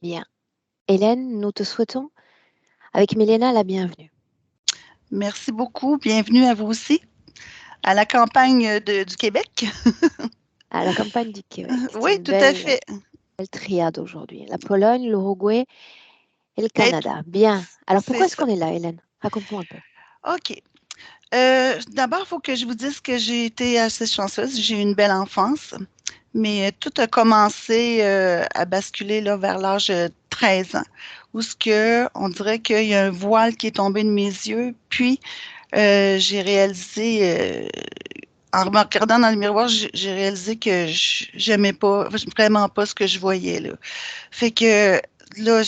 Bien. Hélène, nous te souhaitons, avec Milena, la bienvenue Merci beaucoup. Bienvenue à vous aussi, à la campagne du Québec. à la campagne du Québec. C'est Oui, une tout à belle, fait. belle triade aujourd'hui. La Pologne, l'Uruguay et le Et Canada. Bien. Alors, c'est pourquoi est-ce ça. qu'on est là, Hélène? Raconte-moi un peu. OK. D'abord, il faut que je vous dise que j'ai été assez chanceuse. J'ai eu une belle enfance, mais tout a commencé à basculer là, vers l'âge de 13 ans, où on dirait qu'il y a un voile qui est tombé de mes yeux, puis j'ai réalisé, en me regardant dans le miroir, j'ai réalisé que j'aimais pas, vraiment pas ce que je voyais là. Fait que là,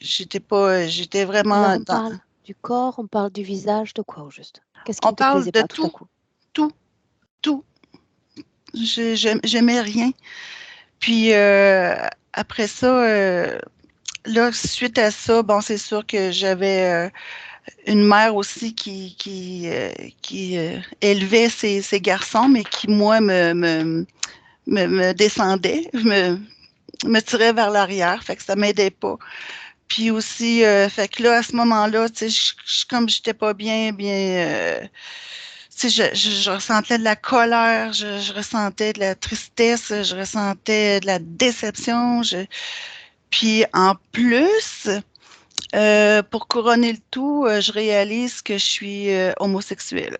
j'étais pas, j'étais Alors, vraiment on dans. parle du corps, on parle du visage, de quoi au juste? Qu'est-ce qui On ne te parle plaisait de pas tout à tout, coup? tout, tout. J'aimais rien. Puis après ça, là, suite à ça, bon, c'est sûr que j'avais une mère aussi qui élevait ses garçons, mais qui, moi, me descendait, me tirait vers l'arrière, fait que ça m'aidait pas. Puis aussi, fait que là, à ce moment-là, tu sais, comme j'étais pas tu sais, je ressentais de la colère, je ressentais de la tristesse, je ressentais de la déception. Puis en plus, pour couronner le tout, je réalise que je suis homosexuelle.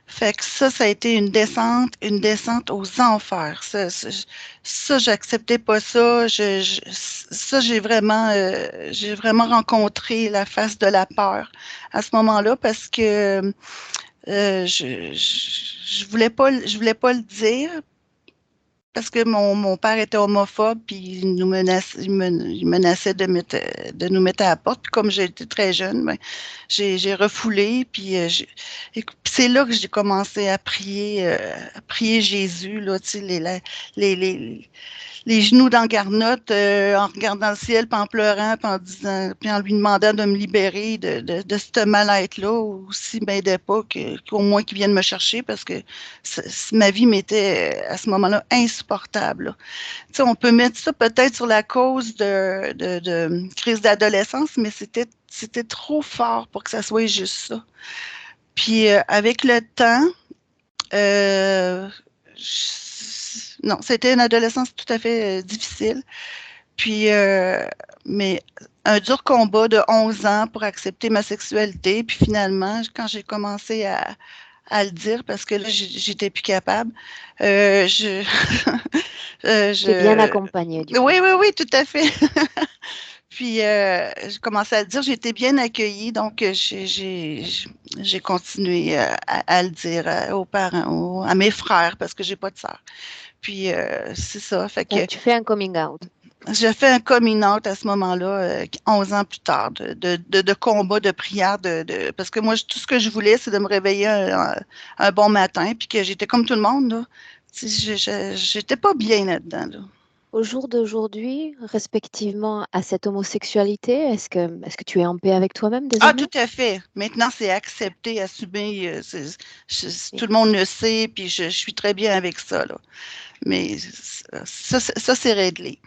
Fait que ça a été une descente aux enfers. Ça, j'acceptais pas ça. Ça, j'ai vraiment rencontré la face de la peur à ce moment-là parce que je voulais pas le dire parce que mon père était homophobe, puis il menaçait de nous mettre à la porte. Puis comme j'étais très jeune, ben, j'ai refoulé, puis et puis c'est là que j'ai commencé à prier Jésus, là, tu sais, les, les, les genoux dans la garnotte, en regardant le ciel, puis en pleurant, puis en disant, puis en lui demandant de me libérer de ce mal-être-là, ou s'il m'aidait pas, qu'au moins qu'il vienne me chercher, parce que ma vie m'était à ce moment-là insupportable, là. Tu sais, on peut mettre ça peut-être sur la cause de crise d'adolescence, mais c'était trop fort pour que ça soit juste ça. Puis avec le temps, euh, non, c'était une adolescence tout à fait difficile. Puis, mais un dur combat de 11 ans pour accepter ma sexualité. Puis finalement, quand j'ai commencé à le dire, parce que là, j'étais plus capable, je, Tu es bien je... accompagnée, du coup. Oui, oui, oui, tout à fait. Puis, j'ai commencé à le dire, j'ai été bien accueillie, donc j'ai continué à le dire aux parents, à mes frères, parce que j'ai pas de sœur. Puis, c'est ça. Fait que Donc, tu fais un coming out. j'ai fait un coming out à ce moment-là, 11 ans plus tard, de combat, de prière, parce que moi, tout ce que je voulais, c'est de me réveiller un bon matin, puis que j'étais comme tout le monde, là. Tu sais, j'étais pas bien là-dedans, là. Au jour d'aujourd'hui, respectivement à cette homosexualité, est-ce que tu es en paix avec toi-même Ah, désormais? tout à fait. Maintenant, c'est accepté, assumé. Bien. Tout le monde le sait, puis je suis très bien avec ça, là. Mais ça, c'est réglé.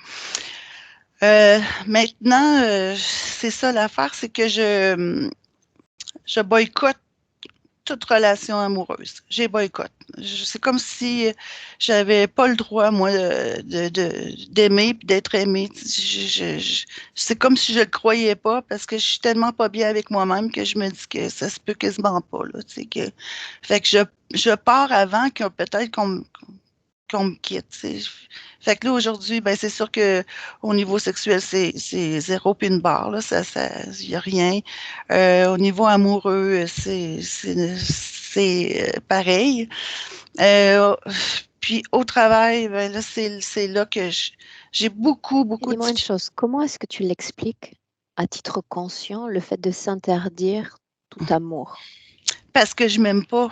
Maintenant, c'est ça l'affaire, c'est que je boycotte toute relation amoureuse. J'ai boycott. C'est comme si j'avais pas le droit, moi, d'aimer puis d'être aimée. C'est comme si je le croyais pas parce que je suis tellement pas bien avec moi-même que je me dis que ça se peut quasiment pas, là, tu sais, fait que je pars avant que peut-être qu'on me quitte, tu sais. Fait que là, aujourd'hui, ben, c'est sûr que au niveau sexuel, c'est zéro puis une barre, là. Y a rien. Au niveau amoureux, c'est pareil. Euh, Puis au travail, ben là, c'est là que j'ai Et beaucoup de dis-moi une difficultés chose, comment est-ce que tu l'expliques à titre conscient, le fait de s'interdire tout amour? parce que je m'aime pas.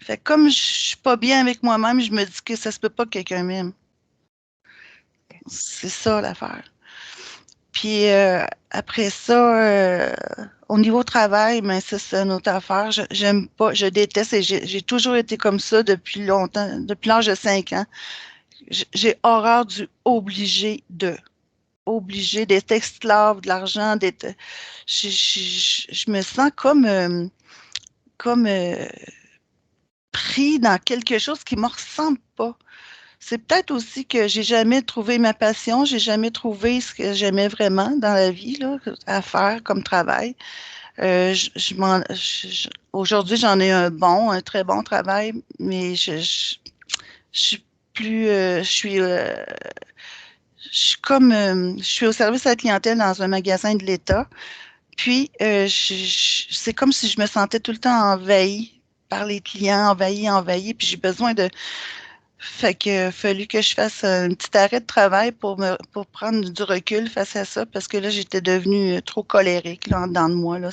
Fait que comme je suis pas bien avec moi-même, je me dis que ça se peut pas que quelqu'un m'aime. C'est ça l'affaire. Puis après ça, au niveau travail, mais ça, c'est une autre affaire. J'aime pas, je déteste et j'ai toujours été comme ça depuis longtemps, depuis l'âge de 5 ans. j'ai horreur du obligé d'être esclave de l'argent, d'être. Je me sens comme pris dans quelque chose qui ne me ressemble pas. C'est peut-être aussi que j'ai jamais trouvé ma passion, j'ai jamais trouvé ce que j'aimais vraiment dans la vie là, à faire comme travail. Aujourd'hui, j'en ai un très bon travail, mais je suis plus, je suis je suis au service à la clientèle dans un magasin de l'État. Puis, c'est comme si je me sentais tout le temps envahie par les clients, envahie, puis j'ai besoin de. Fait que fallu que je fasse un petit arrêt de travail pour prendre du recul face à ça, parce que là, j'étais devenue trop colérique là, en dedans de moi. Là.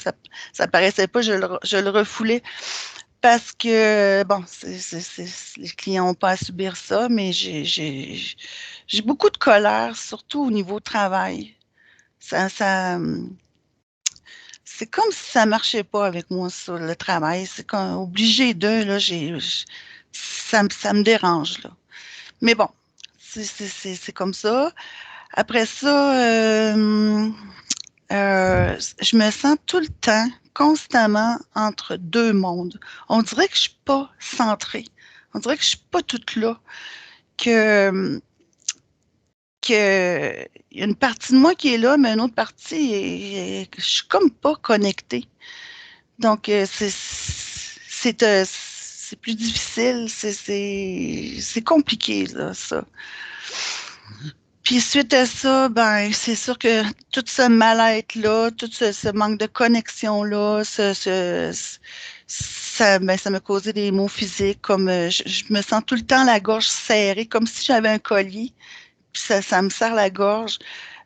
Ça paraissait pas, je le refoulais parce que, bon, les clients n'ont pas à subir ça, mais j'ai beaucoup de colère, surtout au niveau travail. Ça, c'est comme si ça marchait pas avec moi sur le travail. C'est comme obligé de, là, ça me dérange, là. Mais bon, c'est comme ça. Après ça, je me sens tout le temps, constamment entre deux mondes. On dirait que je suis pas centrée. On dirait que je suis pas toute là. Que, il y a une partie de moi qui est là, mais une autre partie, je suis comme pas connectée. Donc, c'est plus difficile, c'est compliqué, là, ça. Puis suite à ça, ben c'est sûr que tout ce mal-être-là, tout ce manque de connexion-là, ça me causait des maux physiques, comme je me sens tout le temps la gorge serrée, comme si j'avais un collier, puis ça me serre la gorge.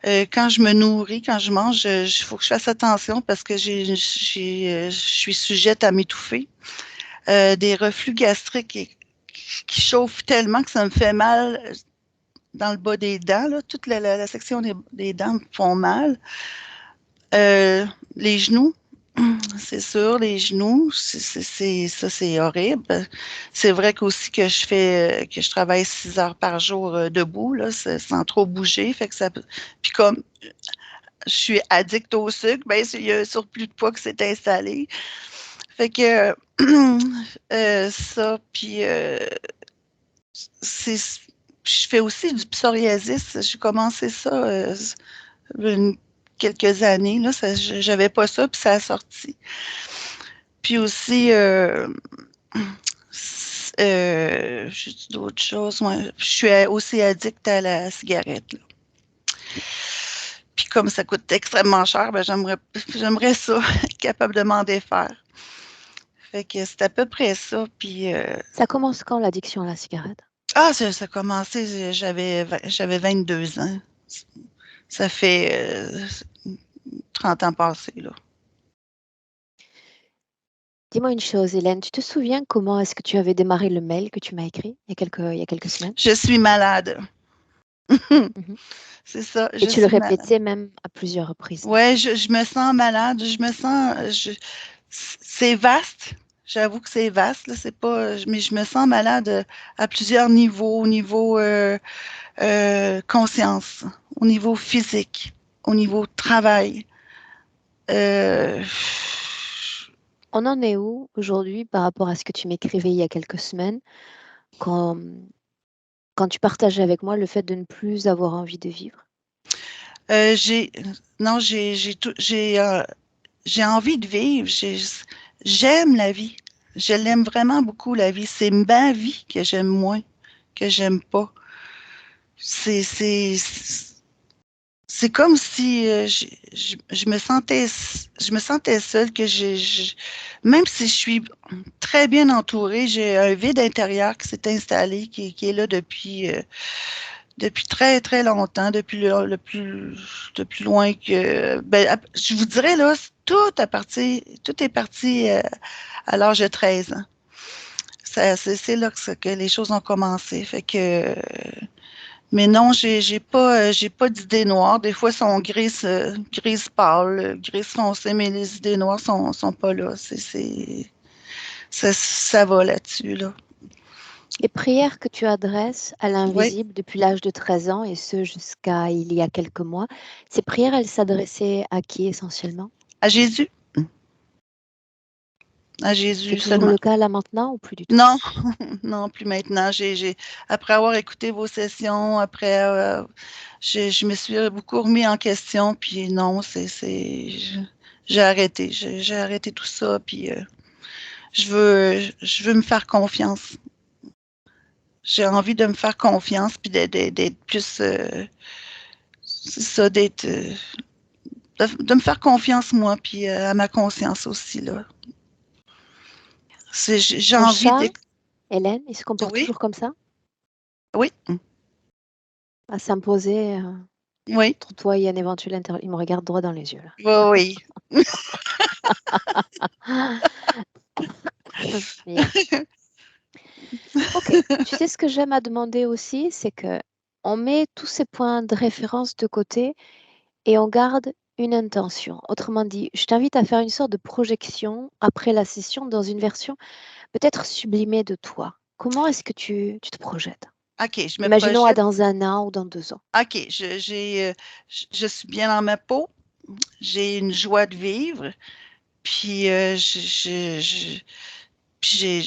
Quand je me nourris, quand je mange, il faut que je fasse attention parce que je suis sujette à m'étouffer. Des reflux gastriques qui chauffent tellement que ça me fait mal dans le bas des dents, là, toute la section des dents me font mal. Euh, les genoux, c'est sûr, les genoux, ça, c'est horrible. C'est vrai qu'aussi que je travaille 6 heures par jour debout, là, sans trop bouger. Fait que ça, puis comme je suis addict au sucre, ben, il y a un surplus de poids qui s'est installé. Fait que ça, puis c'est je fais aussi du psoriasis. J'ai commencé ça une- quelques années. Là, j'avais pas ça, puis ça a sorti. Puis aussi, j'ai dit d'autres choses. Ouais. Je suis aussi addict à la cigarette. Là. Puis comme ça coûte extrêmement cher, ben j'aimerais ça, être capable de m'en défaire. Fait que c'est à peu près ça. Puis, Ça commence quand l'addiction à la cigarette? ça a commencé, j'avais 22 ans. Ça fait 30 ans passés, là. Dis-moi une chose, Hélène, tu te souviens comment est-ce que tu avais démarré le mail que tu m'as écrit il y a quelques semaines? Je suis malade. Mhm. C'est ça, Et je tu le suis malade. répétais même à plusieurs reprises. Ouais, je me sens malade, c'est vaste. J'avoue que c'est vaste, là, c'est pas, mais je me sens malade à plusieurs niveaux, au niveau conscience, au niveau physique, au niveau travail. Euh, On en est où aujourd'hui par rapport à ce que tu m'écrivais il y a quelques semaines, quand, quand tu partageais avec moi le fait de ne plus avoir envie de vivre? euh, j'ai, non, j'ai envie de vivre. J'aime la vie. Je l'aime vraiment beaucoup, la vie. C'est ma vie que j'aime moins, que j'aime pas. C'est, c'est, c'est comme si je me sentais seule, même si je suis très bien entourée, j'ai un vide intérieur qui s'est installé, qui est là depuis très, très longtemps, depuis loin que, ben, je vous dirais, là, tout est parti à l'âge de 13 ans. C'est là que les choses ont commencé. Fait que, mais non, j'ai pas d'idées noires. Des fois, elles sont grises pâles, grises foncées, mais les idées noires sont pas là. Ça va là-dessus, là. Les prières que tu adresses à Oui, l'invisible depuis l'âge de 13 ans et ce jusqu'à il y a quelques mois, ces prières, elles s'adressaient à qui essentiellement? à Jésus. À Jésus C'est toujours seulement. le cas là maintenant ou plus du tout? Non, non, plus maintenant. Après avoir écouté vos sessions, je me suis beaucoup remis en question, puis non, j'ai arrêté. J'ai arrêté tout ça, puis je veux me faire confiance. J'ai envie de me faire confiance, puis d'être plus, c'est ça, de me faire confiance moi, puis à ma conscience aussi, là. J'ai Ton envie chat, de... Hélène, il se comporte Oui, toujours comme ça? oui, À s'imposer oui, entre toi et un éventuel Il me regarde droit dans les yeux là. oui, oui. Bien. Ok. Tu sais ce que j'aime à demander aussi, c'est que on met tous ces points de référence de côté et on garde une intention. Autrement dit, je t'invite à faire une sorte de projection après la session dans une version peut-être sublimée de toi. Comment est-ce que tu te projettes? OK, je me Imaginons à projette. dans un an ou dans 2 ans. OK, je suis bien dans ma peau, j'ai une joie de vivre, puis puis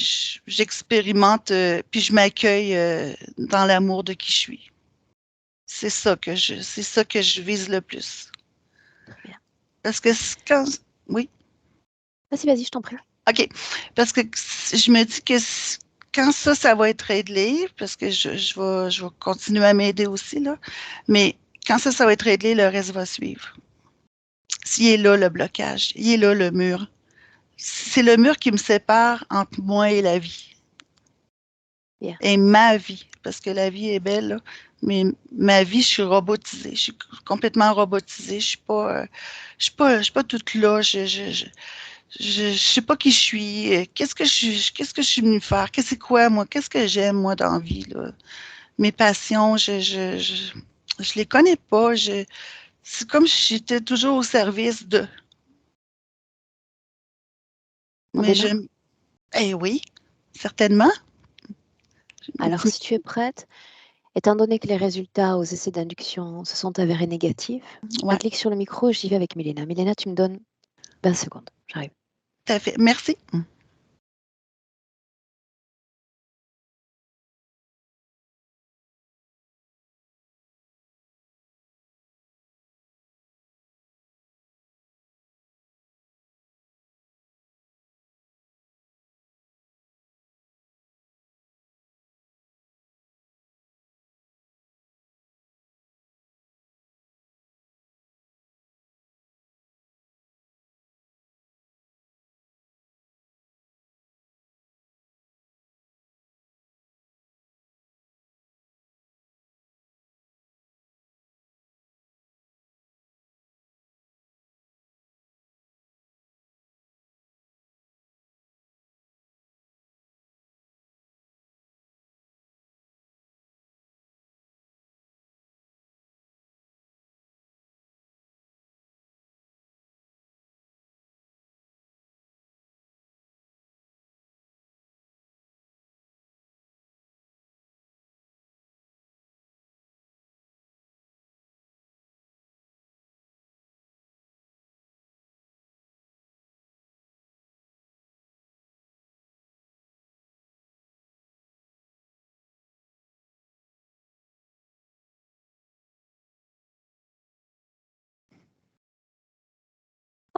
j'expérimente, puis je m'accueille dans l'amour de qui je suis. C'est ça que je vise le plus. Très bien. Parce que oui, Vas-y, vas-y, je t'en prie. OK, parce que je me dis que quand ça va être réglé, parce que je vais continuer à m'aider aussi, là, mais quand ça va être réglé, le reste va suivre. S'il est là, le blocage, il est là, le mur. C'est le mur qui me sépare entre moi et la vie. Bien. Et ma vie, parce que la vie est belle, là, mais ma vie, je suis robotisée. Je suis complètement robotisée. Je suis pas toute là. Je sais pas qui je suis. Qu'est-ce que je suis venue faire? Qu'est-ce que c'est quoi, moi? Qu'est-ce que j'aime, moi, dans la vie, là? Mes passions, je les connais pas. C'est comme si j'étais toujours au service de. On Mais démarre? j'aime. Eh oui, certainement. Alors, si tu es prête, étant donné que les résultats aux essais d'induction se sont avérés négatifs, un Ouais, clic sur le micro, j'y vais avec Milena. Milena, tu me donnes 20 secondes. J'arrive. tout à fait. Merci.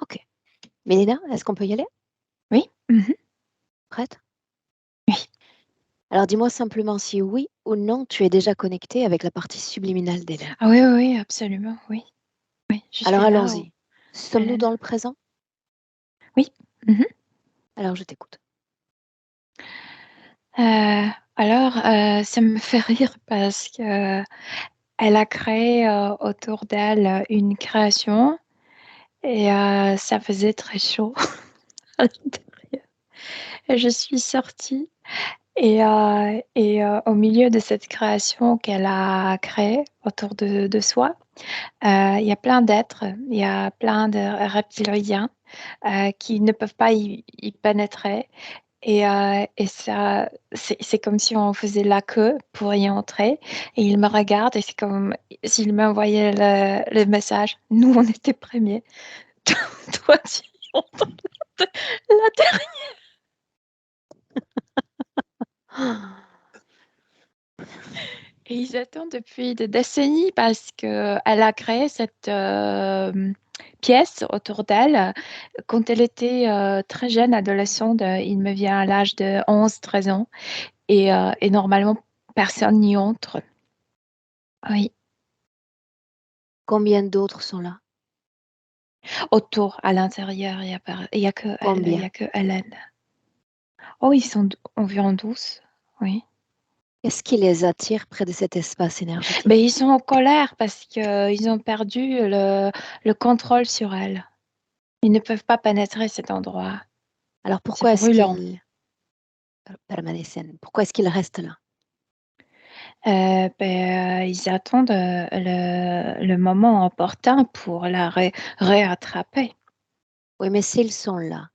Ok. Milena, est-ce qu'on peut y aller? Oui. Prête? Oui. Alors, dis-moi simplement si oui ou non tu es déjà connectée avec la partie subliminale d'Hélène. Ah oui, oui, oui, absolument, oui. Oui, je Alors, suis là, allons-y. Sommes-nous Hélène. dans le présent? Oui. Alors, je t'écoute. Ça me fait rire parce que elle a créé autour d'elle une création et ça faisait très chaud à l'intérieur. Et je suis sortie au milieu de cette création qu'elle a créée autour de soi, il y a plein d'êtres, il y a plein de reptiliens qui ne peuvent pas y pénétrer. Et ça, c'est comme si on faisait la queue pour y entrer. Et il me regarde et c'est comme s'il m'envoyait le message. Nous, on était premiers. Toi, tu entends la dernière. Et ils attendent depuis des décennies parce qu'elle a créé cette pièce autour d'elle quand elle était très jeune, adolescente. Il me vient à l'âge de 11-13 ans. Et normalement, personne n'y entre. Oui, Combien d'autres sont là? autour, à l'intérieur, il y a que elle, il y Combien? a que Hélène. Oh, ils sont environ 12. Oui. Qu'est-ce qui les attire près de cet espace énergétique? Mais ils sont en colère parce qu'ils ont perdu le contrôle sur elle. Ils ne peuvent pas pénétrer cet endroit. Alors C'est pourquoi est-ce brûlant. qu'ils permanecen? Pourquoi est-ce qu'ils restent là? Ils attendent le moment opportun pour la réattraper. Oui, mais s'ils sont là,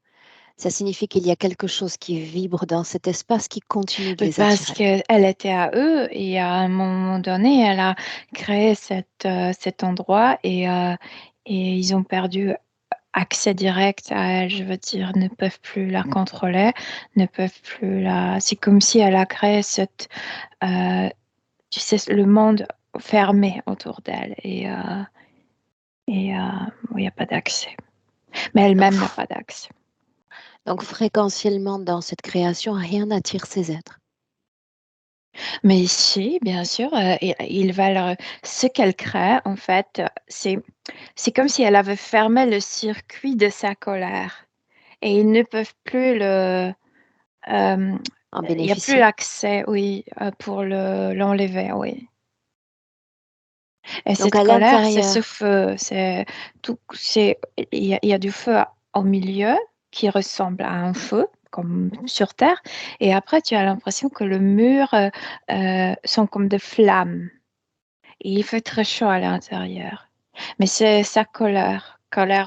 ça signifie qu'il y a quelque chose qui vibre dans cet espace qui continue de les Parce attirer. qu'elle était à eux et à un moment donné, elle a créé cet endroit et ils ont perdu accès direct à elle. Je veux dire, ne peuvent plus la contrôler, ne peuvent plus la. C'est comme si elle a créé tu sais, le monde fermé autour d'elle et où il n'y a pas d'accès. Mais Donc, elle-même n'a pas d'accès. donc fréquentiellement dans cette création, rien n'attire ces êtres. Mais ici, bien sûr, ils veulent. Ce qu'elle crée, en fait, c'est comme si elle avait fermé le circuit de sa colère. Et ils ne peuvent plus euh, En il n'y a plus bénéficier. l'accès, oui, pour l'enlever, oui. Et Donc cette à colère, c'est ce l'intérieur, feu, c'est tout, il y a du feu au milieu qui ressemble à un feu, comme sur Terre. Et après, tu as l'impression que le mur sont comme des flammes. Et il fait très chaud à l'intérieur. Mais c'est sa colère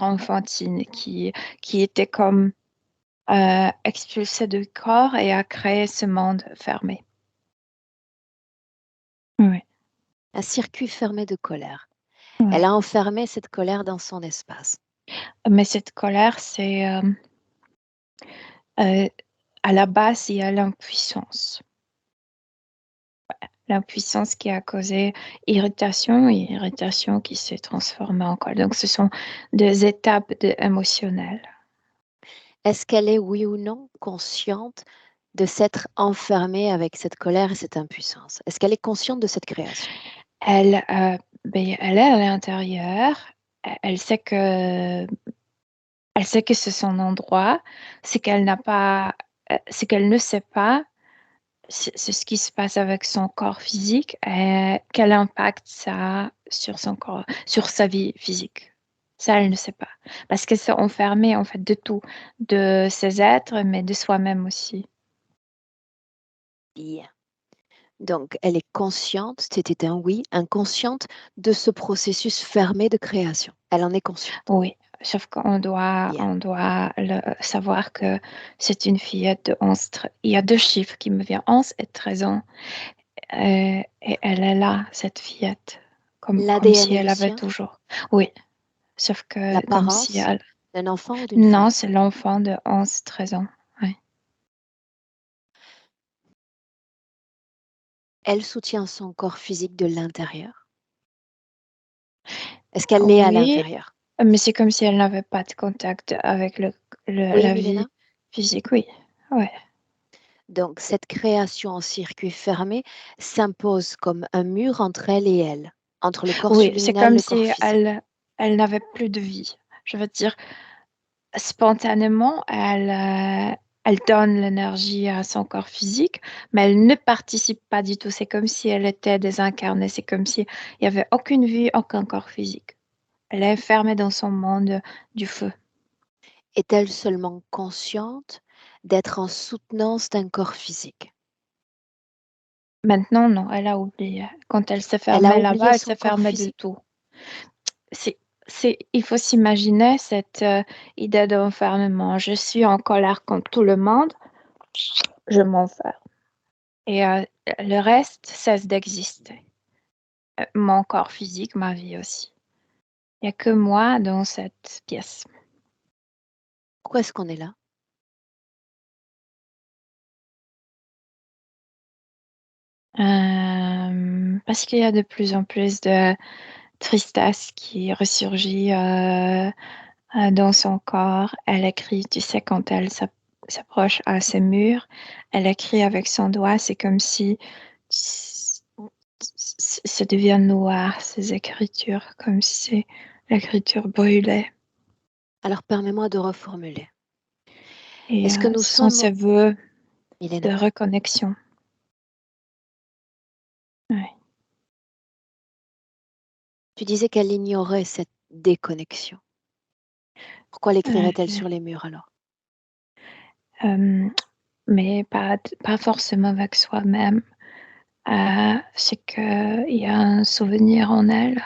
enfantine, qui était comme expulsée du corps et a créé ce monde fermé. Oui, un circuit fermé de colère. Elle oui. a enfermé cette colère dans son espace. Mais cette colère, euh, à la base, il y a l'impuissance. L'impuissance qui a causé irritation et irritation qui s'est transformée en colère. Donc, ce sont des étapes émotionnelles. Est-ce qu'elle est, oui ou non, consciente de s'être enfermée avec cette colère et cette impuissance? Est-ce qu'elle est consciente de cette création? Elle, elle est à l'intérieur. Elle sait que, elle sait que c'est son endroit. Ce qu'elle n'a pas, ce qu'elle ne sait pas, c'est ce qui se passe avec son corps physique et quel impact ça a sur son corps, sur sa vie physique. Ça, elle ne sait pas. Parce qu'elle s'est enfermée, en fait, de tout, de ses êtres, mais de soi-même aussi. Bien. Donc, elle est consciente, c'était un oui, inconsciente de ce processus fermé de création. Elle en est consciente. Oui, sauf Bien. on doit savoir que c'est une fillette de 11. Il y a deux chiffres qui me viennent, 11 et 13 ans. Et elle est là, cette fillette, comme L'ADN si est le elle avait sien, toujours. Oui, sauf que comme si l'apparence elle. d'un enfant ou d'une Non, femme. c'est l'enfant de 11-13 ans. Oui. Elle soutient son corps physique de l'intérieur. Est-ce qu'elle l'est à Oui, l'intérieur? mais c'est comme si elle n'avait pas de contact avec Oui, la vie Milena? physique. Oui, ouais. Donc, cette création en circuit fermé s'impose comme un mur entre elle et elle, entre le corps Oui, c'est subliminal et comme le corps si physique. elle n'avait plus de vie. Je veux dire, spontanément, elle donne l'énergie à son corps physique, mais elle ne participe pas du tout. C'est comme si elle était désincarnée. C'est comme si il n'y avait aucune vie, aucun corps physique. Elle est enfermée dans son monde du feu. Est-elle seulement consciente d'être en soutenance d'un corps physique? Maintenant, non, elle a oublié. Quand elle s'est Elle a fermée oublié là-bas, elle son s'est corps fermée du physique? tout. Il faut s'imaginer cette idée d'enfermement. Je suis en colère contre tout le monde. je m'enferme. Et le reste cesse d'exister. Mon corps physique, ma vie aussi. Il n'y a que moi dans cette pièce. Pourquoi est-ce qu'on est là? Parce qu'il y a de plus en plus de tristesse qui ressurgit dans son corps. Elle écrit, tu sais, quand elle s'approche à ses murs, elle écrit avec son doigt, c'est comme si ça devient noir, ces écritures, comme si l'écriture brûlait. Alors permets-moi de reformuler. Et Est-ce que nous ce sont sommes... ces vœux de Milena, reconnexion. Ouais. tu disais qu'elle ignorait cette déconnexion. Pourquoi l'écrirait-elle sur les murs alors? Mais pas forcément avec soi-même. C'est qu'il y a un souvenir en elle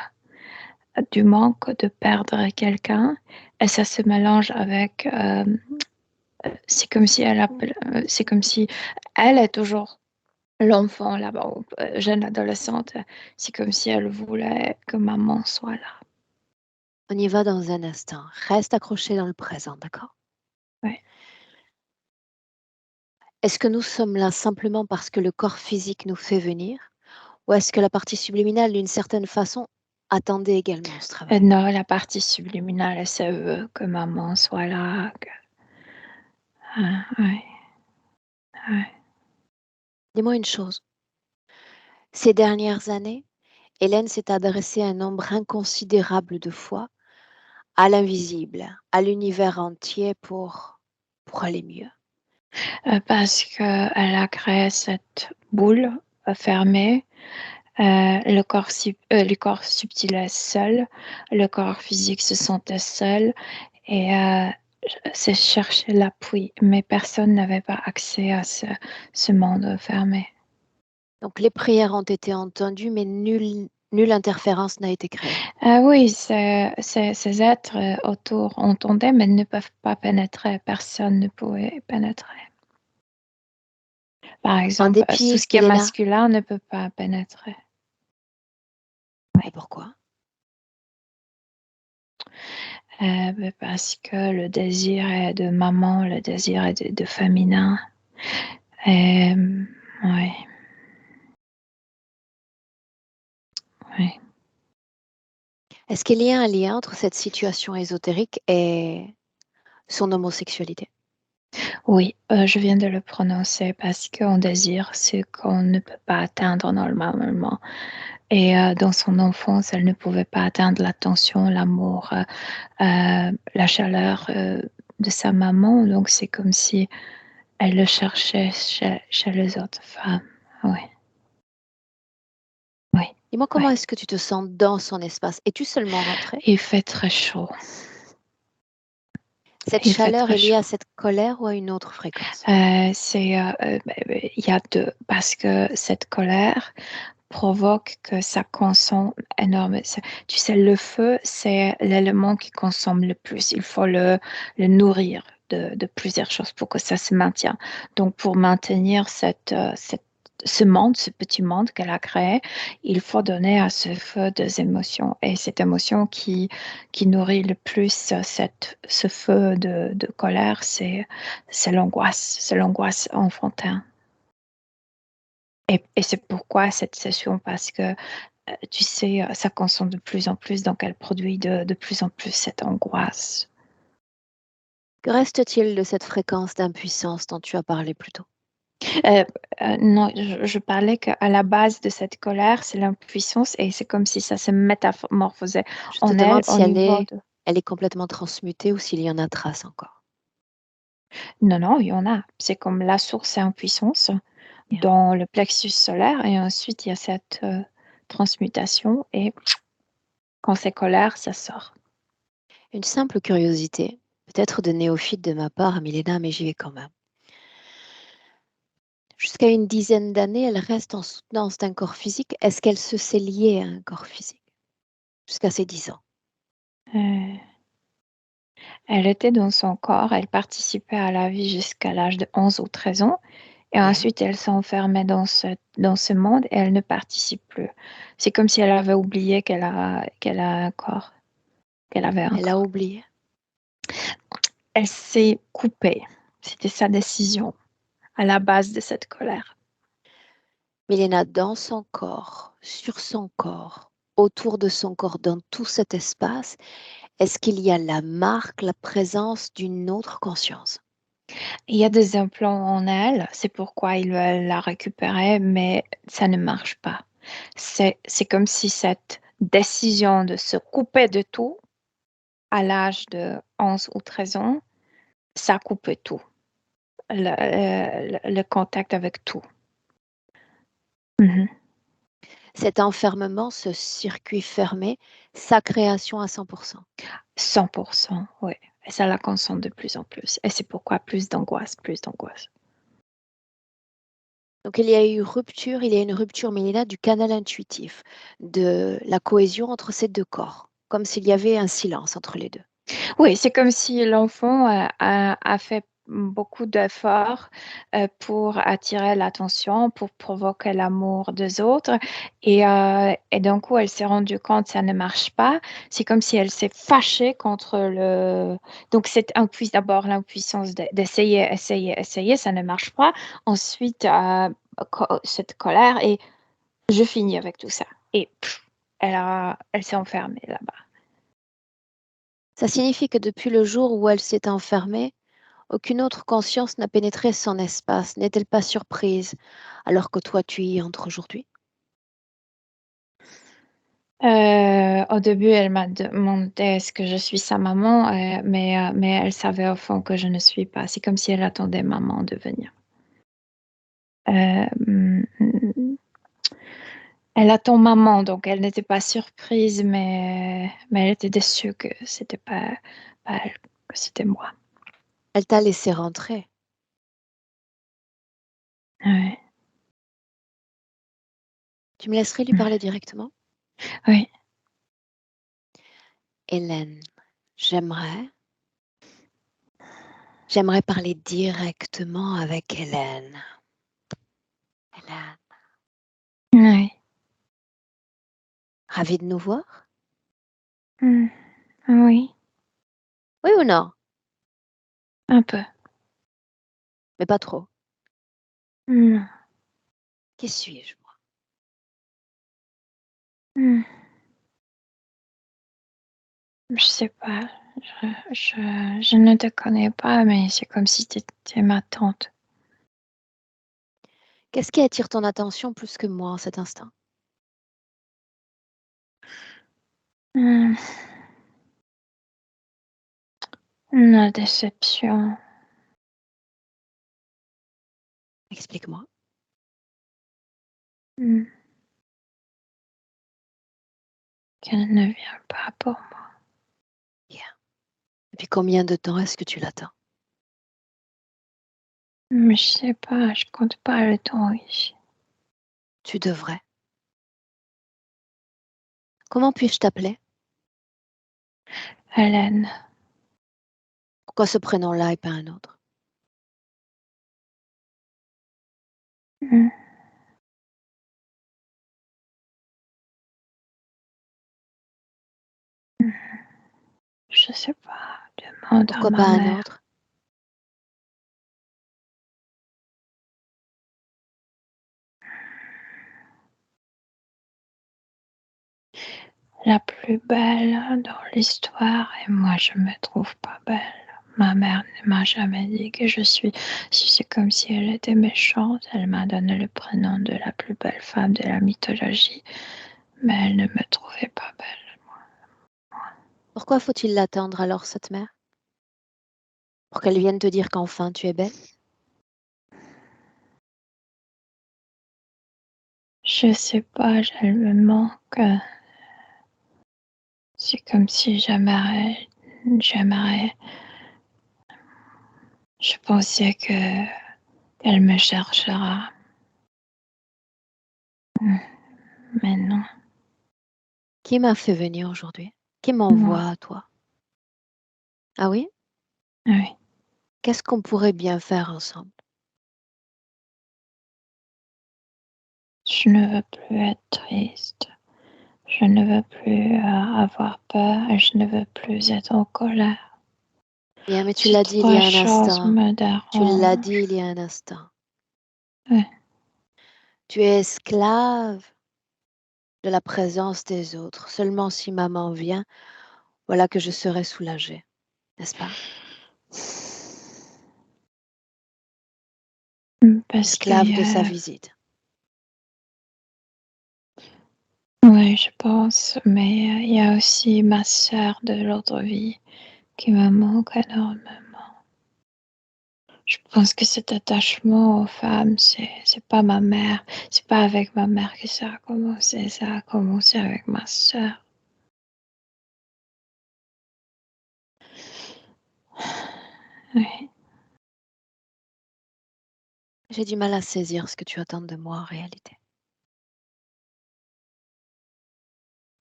du manque de perdre quelqu'un et ça se mélange avec c'est comme si c'est comme si elle est toujours l'enfant là-bas, jeune adolescente, c'est comme si elle voulait que maman soit là. On y va dans un instant. Reste accroché dans le présent, d'accord? Ouais. Est-ce que nous sommes là simplement parce que le corps physique nous fait venir? Ou est-ce que la partie subliminale, d'une certaine façon, attendait également ce travail? Non, la partie subliminale, ça veut que maman soit là. Ouais. Dis-moi une chose. Ces dernières années, Hélène s'est adressée à un nombre inconsidérable de fois à l'invisible, à l'univers entier pour aller mieux. Parce qu'elle a créé cette boule fermée. Le corps subtil est seul, le corps physique se sentait seul et c'est chercher l'appui, mais personne n'avait pas accès à ce monde fermé. Donc les prières ont été entendues, mais nulle interférence n'a été créée. Oui, ces êtres autour entendaient, mais ne peuvent pas pénétrer. Personne ne pouvait pénétrer. Par En exemple, tout dépit, ce qui est Milena, masculin ne peut pas pénétrer. et pourquoi? Parce que le désir est de maman, le désir est de féminin. Ouais. Ouais. Est-ce qu'il y a un lien entre cette situation ésotérique et son homosexualité? Oui, je viens de le prononcer parce qu'on désire ce qu'on ne peut pas atteindre normalement. Et dans son enfance, elle ne pouvait pas atteindre l'attention, l'amour, la chaleur de sa maman. Donc c'est comme si elle le cherchait chez les autres femmes. Oui, oui, Dis-moi, oui. comment est-ce que tu te sens dans son espace? Es-tu seulement rentrée? Il fait très chaud. Cette Il fait chaleur très est liée chaud. à cette colère ou à une autre fréquence? Il y a deux, parce que cette colère provoque que ça consomme énorme. Tu sais, le feu, c'est l'élément qui consomme le plus. Il faut le nourrir de plusieurs choses pour que ça se maintienne. Donc, pour maintenir ce monde, ce petit monde qu'elle a créé, il faut donner à ce feu des émotions. Et cette émotion qui nourrit le plus ce feu de colère, c'est l'angoisse. C'est l'angoisse enfantine. Et c'est pourquoi cette session, parce que tu sais, ça consomme de plus en plus, donc elle produit de plus en plus cette angoisse. Que reste-t-il de cette fréquence d'impuissance dont tu as parlé plus tôt? Non, je parlais qu'à la base de cette colère, c'est l'impuissance et c'est comme si ça se métamorphosait Je te en elle demande au si niveau de... elle est complètement transmutée ou s'il y en a trace encore. Non, non, il y en a. C'est comme la source et impuissance Bien. dans le plexus solaire et ensuite il y a cette transmutation et quand c'est colère, ça sort. Une simple curiosité, peut-être de néophyte de ma part, Milena, mais j'y vais quand même. Jusqu'à une dizaine d'années, elle reste en soutenance d'un corps physique. Est-ce qu'elle se sait liée à un corps physique? Jusqu'à ses 10 ans. Euh, Elle était dans son corps, elle participait à la vie jusqu'à l'âge de 11 ou 13 ans. Et Oui. ensuite, elle s'enfermait dans ce monde et elle ne participe plus. C'est comme si elle avait oublié qu'elle a un corps, qu'elle avait un Elle a corps. oublié. Elle s'est coupée. C'était sa décision à la base de cette colère. Milena, dans son corps, sur son corps, autour de son corps, dans tout cet espace, est-ce qu'il y a la marque, la présence d'une autre conscience? Il y a des implants en elle, c'est pourquoi il veut la récupérer, mais ça ne marche pas. C'est comme si cette décision de se couper de tout à l'âge de 11 ou 13 ans, ça coupe tout, le contact avec tout. Mhm. Cet enfermement, ce circuit fermé, sa création à 100%. 100%, oui. Et ça la concentre de plus en plus. Et c'est pourquoi plus d'angoisse, plus d'angoisse. Donc il y a eu rupture, il y a une rupture, Mélina, du canal intuitif, de la cohésion entre ces deux corps, comme s'il y avait un silence entre les deux. Oui, c'est comme si l'enfant a fait beaucoup d'efforts pour attirer l'attention, pour provoquer l'amour des autres. Et d'un coup, elle s'est rendue compte que ça ne marche pas. C'est comme si elle s'est fâchée contre le... Donc, c'est d'abord l'impuissance d'essayer, essayer, essayer, ça ne marche pas. Ensuite, cette colère et je finis avec tout ça. Et elle s'est enfermée là-bas. Ça signifie que depuis le jour où elle s'est enfermée, aucune autre conscience n'a pénétré son espace. N'est-elle pas surprise alors que toi tu y entres aujourd'hui? Au début, elle m'a demandé est-ce que je suis sa maman, mais elle savait au fond que je ne suis pas. C'est comme si elle attendait maman de venir. Mm, Elle attend maman, donc elle n'était pas surprise, mais elle était déçue que c'était pas elle, que c'était moi. Elle t'a laissé rentrer. Ouais. Tu me laisserais lui parler directement? Oui. Hélène, j'aimerais parler directement avec Hélène. Hélène, Oui. ravie de nous voir? Mm. Oui, Oui ou non? un peu. Mais pas trop. Non. Qui suis-je, moi? Mm. Je sais pas. Je ne te connais pas, mais c'est comme si tu étais ma tante. Qu'est-ce qui attire ton attention plus que moi en cet instant? Mm. La déception. Explique-moi. Mm. Qu'elle ne vient pas pour moi. Bien. Depuis combien de temps est-ce que tu l'attends? Mais je sais pas, je compte pas le temps ici. Tu devrais. Comment puis-je t'appeler? Hélène. Pourquoi ce prénom-là et pas un autre? Mm. Mm. Je sais pas, demande à Pourquoi ma pas un mère. autre? La plus belle dans l'histoire et moi je me trouve pas belle. Ma mère ne m'a jamais dit que je suis. Si c'est comme si elle était méchante, elle m'a donné le prénom de la plus belle femme de la mythologie, mais elle ne me trouvait pas belle. Pourquoi faut-il l'attendre alors, cette mère? Pour qu'elle vienne te dire qu'enfin tu es belle? Je sais pas, elle me manque. C'est comme si j'aimerais. Je pensais qu'elle me cherchera, mais non. Qui m'a fait venir aujourd'hui? Qui Moi, m'envoie à toi? Ah oui? Oui. Qu'est-ce qu'on pourrait bien faire ensemble? Je ne veux plus être triste. Je ne veux plus avoir peur et je ne veux plus être en colère. Bien, mais tu Ces l'as dit il y 3 a un choses instant. me Tu l'as dérangent. dit il y a un instant. Ouais. Tu es esclave de la présence des autres. Seulement si maman vient, voilà que je serai soulagée, n'est-ce pas? Parce Esclave de sa que, visite. ouais, je pense, mais il y a aussi ma sœur de l'autre vie qui me manque énormément. Je pense que cet attachement aux femmes, c'est pas ma mère, c'est pas avec ma mère que ça a commencé, ça a commencé avec ma sœur. Oui, J'ai du mal à saisir ce que tu attends de moi en réalité.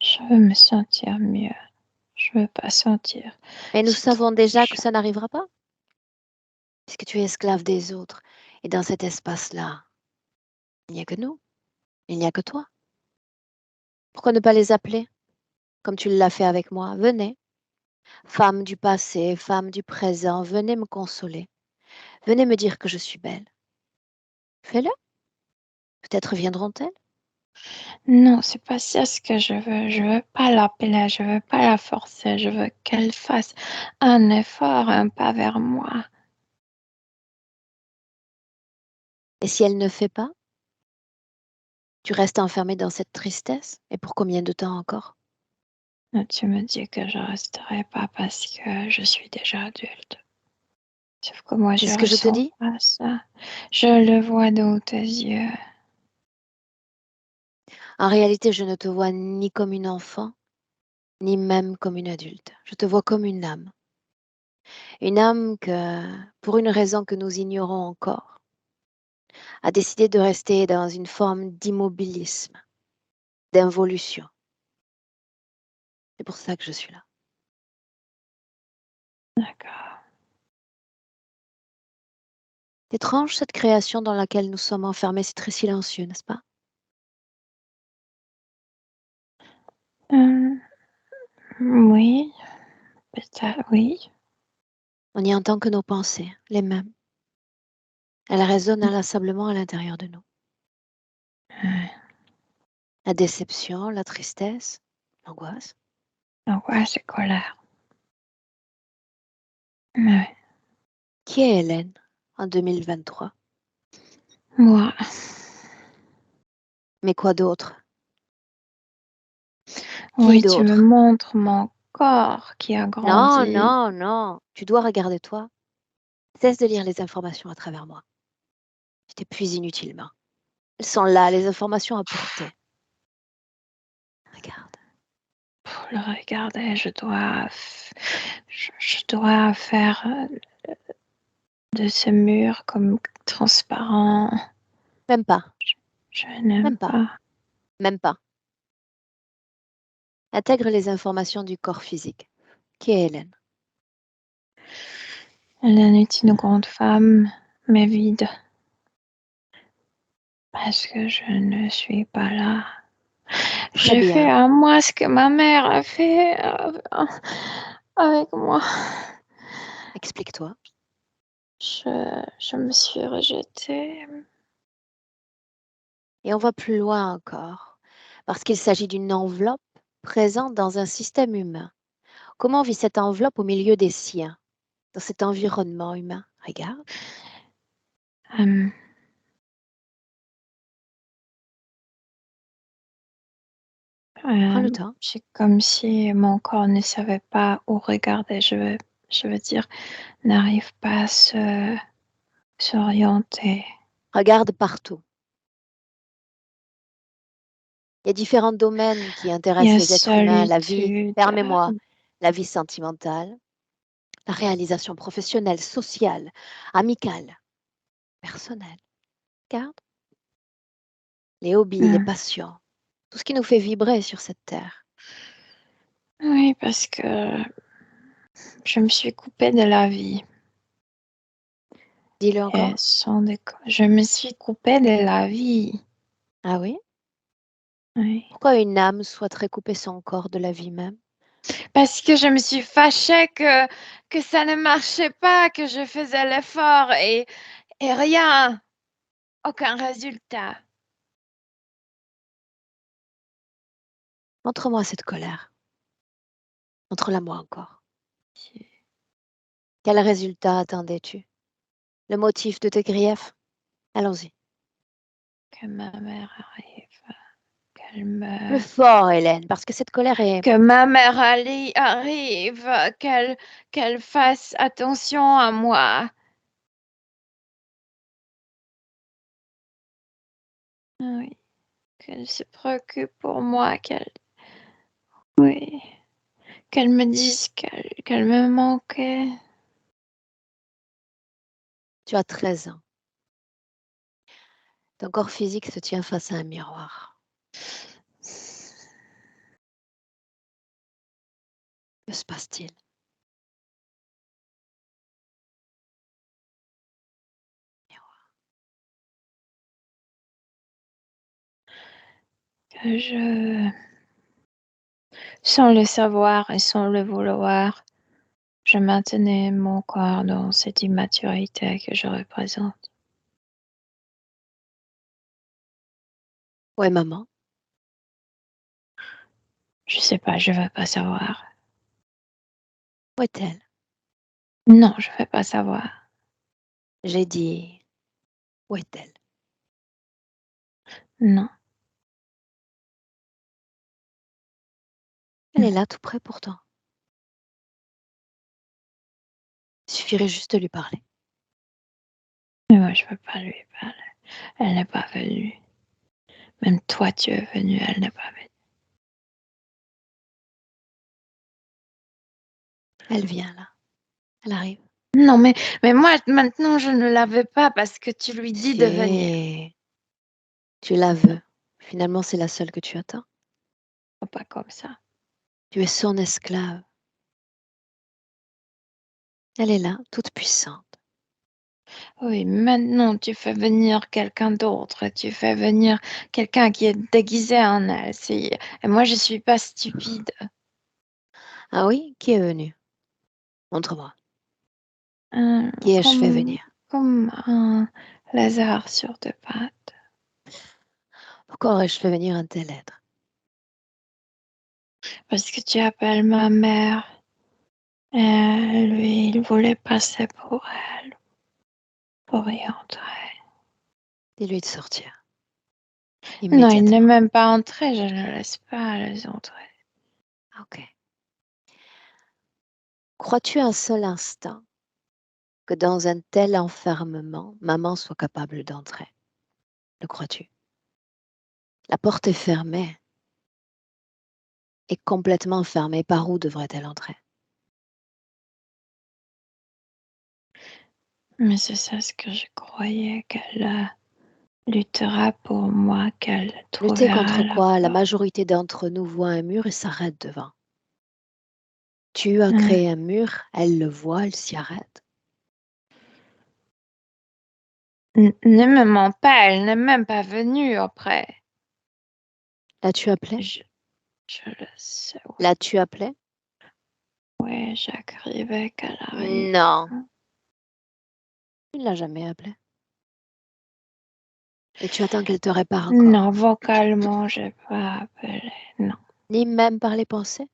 je veux me sentir mieux. Je veux pas sentir Mais nous ce savons déjà que truc. ça n'arrivera pas, puisque tu es esclave des autres. Et dans cet espace-là, il n'y a que nous, il n'y a que toi. Pourquoi ne pas les appeler, comme tu l'as fait avec moi? Venez, femmes du passé, femmes du présent, venez me consoler. Venez me dire que je suis belle. Fais-le. Peut-être viendront-elles. Non, c'est pas ça ce que je veux. Je veux pas l'appeler, je veux pas la forcer, je veux qu'elle fasse un effort, un pas vers moi. Et si elle ne fait pas, tu restes enfermé dans cette tristesse. Et pour combien de temps encore? Mais tu me dis que je resterai pas parce que je suis déjà adulte. Sauf que moi, C'est je ce que je te ressens dis. pas ça. Je le vois dans tes yeux. En réalité, je ne te vois ni comme une enfant, ni même comme une adulte. Je te vois comme une âme. Une âme que, pour une raison que nous ignorons encore, a décidé de rester dans une forme d'immobilisme, d'involution. C'est pour ça que je suis là. D'accord. C'est étrange cette création dans laquelle nous sommes enfermés, c'est très silencieux, n'est-ce pas? Euh, oui, peut-être, oui. On n'y entend que nos pensées, les mêmes. Elles résonnent inlassablement à l'intérieur de nous. La déception, la tristesse, l'angoisse. Donc, ouais, c'est colère. Ouais. Qui est Hélène en 2023? Moi, Mais quoi d'autre? Qui oui, tu me d'autre? montres mon corps qui a Non, grandi. non, non. Tu dois regarder toi. Cesse de lire les informations à travers moi. Je t'épuise inutilement. Elles sont là, les informations à portée. Regarde. Pour le regarder, je dois faire de ce mur comme transparent. Même pas, Je n'aime même pas, pas. même pas. Intègre les informations du corps physique. Qui est Hélène? Elle est une grande femme, mais vide, parce que je ne suis pas là. Très J'ai fait bien. à moi ce que ma mère a fait avec moi. Explique-toi. Je me suis rejetée. Et on va plus loin encore. Parce qu'il s'agit d'une enveloppe présente dans un système humain. Comment vit cette enveloppe au milieu des siens, dans cet environnement humain? Regarde. Euh, Prends le euh, temps. c'est comme si mon corps ne savait pas où regarder. Je veux dire, n'arrive pas à s'orienter. Regarde partout. Il y a différents domaines qui Il y intéressent a les êtres humains. La vie, solitude. permets-moi, la vie sentimentale, la réalisation professionnelle, sociale, amicale, personnelle. Regarde. Les hobbies, les Hmm. passions, tout ce qui nous fait vibrer sur cette terre. Oui, parce que Je me suis coupée de la vie. Dis-le encore. Je me suis coupée de la vie. Ah oui? Oui. Pourquoi une âme souhaiterait couper son corps de la vie même? Parce que je me suis fâchée que ça ne marchait pas, que je faisais l'effort et rien, aucun résultat. Montre-moi cette colère. Montre-la-moi encore. Quel résultat attendais-tu? Le motif de tes griefs? Allons-y. Que ma mère arrive, qu'elle me... Plus fort, Hélène, parce que cette colère est... Que ma mère arrive, qu'elle fasse attention à moi. Oui, qu'elle se préoccupe pour moi, oui, qu'elle me dise qu'elle me manquait. Tu as 13 ans. Ton corps physique se tient face à un miroir. Que se passe-t-il? Que sans le savoir et sans le vouloir, je maintenais mon corps dans cette immaturité que je représente. Ouais, maman. Je sais pas, je veux pas savoir. Où est-elle? Non, je veux pas savoir. J'ai dit, où est-elle? Non. Elle est là, tout près pourtant. Il suffirait juste de lui parler. Mais moi, je veux pas lui parler. Elle n'est pas venue. Même toi, tu es venu, elle n'est pas venue. Elle vient là. Elle arrive. Non, mais moi, maintenant, je ne la veux pas parce que tu lui dis de venir. Tu la veux. Finalement, c'est la seule que tu attends. Pas comme ça. Tu es son esclave. Elle est là, toute puissante. Oui, maintenant, tu fais venir quelqu'un d'autre. Tu fais venir quelqu'un qui est déguisé en elle. Et moi, je suis pas stupide. Ah oui? Qui est venu? Montre-moi. Qui ai-je fait venir? Comme un lézard sur deux pattes. Pourquoi aurais-je fait venir un tel être? Parce que tu appelles ma mère. Et lui, il voulait passer pour elle. Pour y entrer. Dis-lui de sortir. Non, il n'est Immédiatement. même pas entré. Je ne laisse pas les entrer. Ok. Crois-tu un seul instant que dans un tel enfermement, maman soit capable d'entrer? Le crois-tu? La porte est fermée. Est complètement fermée. Par où devrait-elle entrer? Mais c'est ça ce que je croyais, qu'elle luttera pour moi, qu'elle Lutter trouvera contre la quoi? La porte. majorité d'entre nous voit un mur et s'arrête devant. Tu as Hein. créé un mur, elle le voit, elle s'y arrête. Ne me mens pas, elle n'est même pas venue après. L'as-tu appelé? Je le sais, oui. L'as-tu appelé? Oui, j'écrivais qu'elle arrive. Non. Tu ne l'as jamais appelé. Et tu attends qu'elle te répare encore. Non, vocalement, j'ai pas appelé. Non. Ni même par les pensées.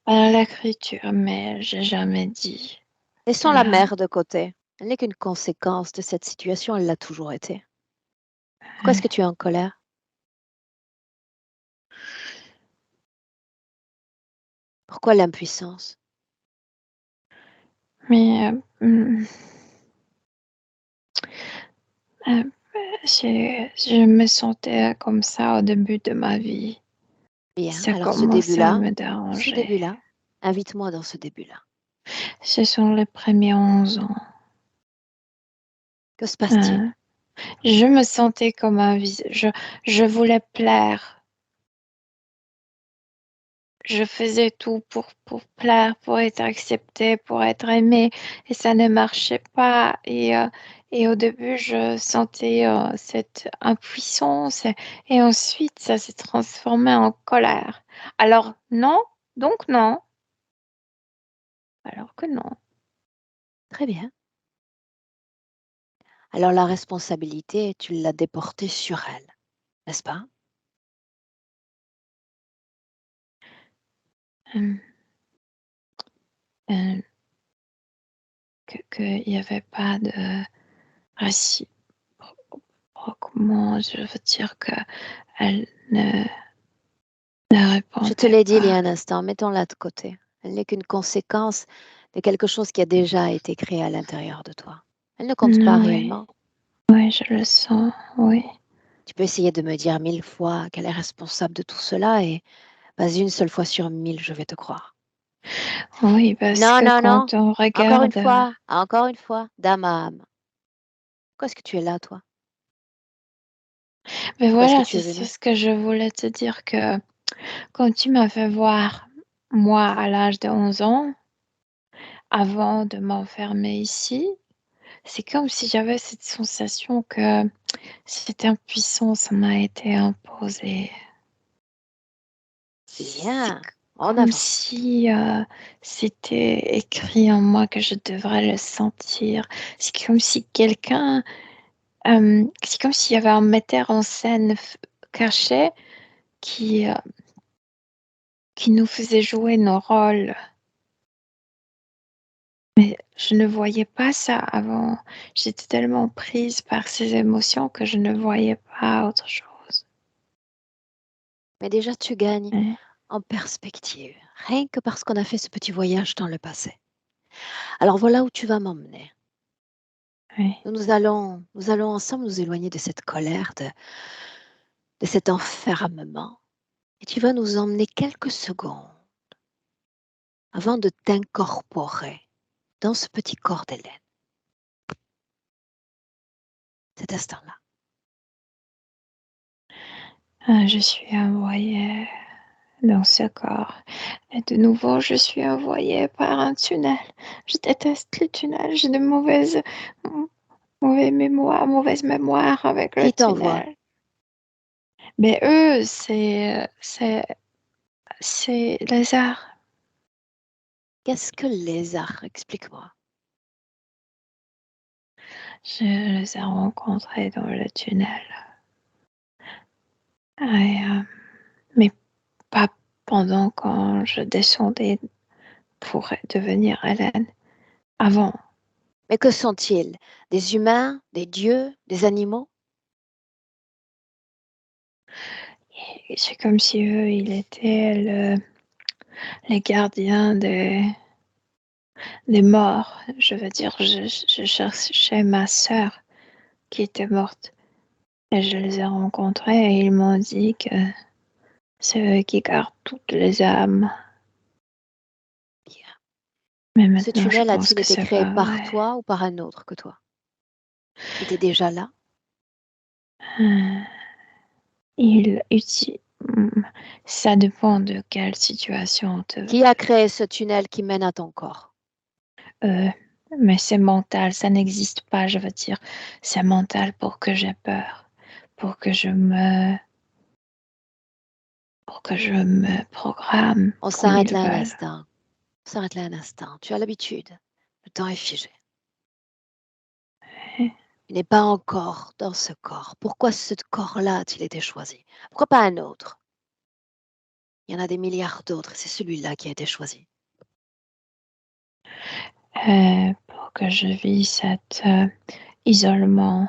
Pas l'écriture, mais j'ai jamais dit. Laissons la mère de côté. Elle n'est qu'une conséquence de cette situation, elle l'a toujours été. Pourquoi est-ce que tu es en colère? Pourquoi l'impuissance? Mais euh, je me sentais comme ça au début de ma vie. Bien, Ça alors commençait à me déranger. invite-moi dans ce début-là. Ce sont les premiers 11 ans. Que se passe-t-il? Je me sentais comme un visage. Je voulais plaire. je faisais tout pour plaire, pour être acceptée, pour être aimée, et ça ne marchait pas. Et au début, je sentais cette impuissance, et ensuite, ça s'est transformé en colère. Alors non, donc non. Alors que non. Très bien. Alors la responsabilité, tu l'as déportée sur elle, n'est-ce pas? Hum, hum, qu'il n'y avait pas de réciproquement, je veux dire qu'elle ne Je te répondait l'ai dit il y a pas. un instant, mettons-la de côté. Elle n'est qu'une conséquence de quelque chose qui a déjà été créé à l'intérieur de toi. Elle ne compte pas Oui, réellement. oui, je le sens, oui. Tu peux essayer de me dire 1000 fois qu'elle est responsable de tout cela et pas une seule fois sur 1000, je vais te croire. Oui, parce Non, que non, non. quand on regarde, Encore une fois, dame à âme. Pourquoi est-ce que tu es là, toi? mais Pourquoi est-ce que voilà, tu c'est es c'est venu? ce que je voulais te dire que quand tu m'as fait voir, moi, à l'âge de 11 ans, avant de m'enfermer ici, c'est comme si j'avais cette sensation que cette impuissance m'a été imposée. C'est Bien, en comme avant. si c'était écrit en moi que je devrais le sentir. C'est comme si c'est comme s'il y avait un metteur en scène caché qui, qui nous faisait jouer nos rôles. Mais je ne voyais pas ça avant. J'étais tellement prise par ces émotions que je ne voyais pas autre chose. Mais déjà, tu gagnes Ouais, en perspective, rien que parce qu'on a fait ce petit voyage dans le passé. Alors voilà où tu vas m'emmener. ouais. Nous allons ensemble nous éloigner de cette colère, de cet enfermement. Et tu vas nous emmener quelques secondes avant de t'incorporer dans ce petit corps d'Hélène, cet instant-là. Je suis envoyée dans ce corps. Et de nouveau, je suis envoyée par un tunnel. Je déteste les tunnels. J'ai de mauvaise mémoire avec le Qui t'envoie? tunnel. Mais eux, c'est les arts. Qu'est-ce que le lézard? Explique-moi. Je les ai rencontrés dans le tunnel. Et, mais pas pendant quand je descendais pour devenir Hélène. Avant. Mais que sont-ils? Des humains, des dieux, des animaux? Et c'est comme si eux, ils étaient les gardiens des morts. Je veux dire, je cherchais ma sœur qui était morte. Et je les ai rencontrés et ils m'ont dit que c'est eux qui gardent toutes les âmes. Bien. Mais Ce maintenant, je tunnel pense a-t-il que été c'est créé pas par vrai. toi ou par un autre que toi? Qui était déjà là? Euh, Il utilise. Ça dépend de quelle situation Qui a créé ce tunnel qui mène à ton corps? euh, mais c'est mental, ça n'existe pas, je veux dire. C'est mental pour que j'ai peur, pour que je me, pour que je me programme On comme s'arrête ils là un veulent. instant. On s'arrête là un instant. Tu as l'habitude. Le temps est figé. Tu n'es pas encore dans ce corps. Pourquoi ce corps-là a-t-il été choisi? Pourquoi pas un autre? Il y en a des milliards d'autres. C'est celui-là qui a été choisi. Pour que je vis cet isolement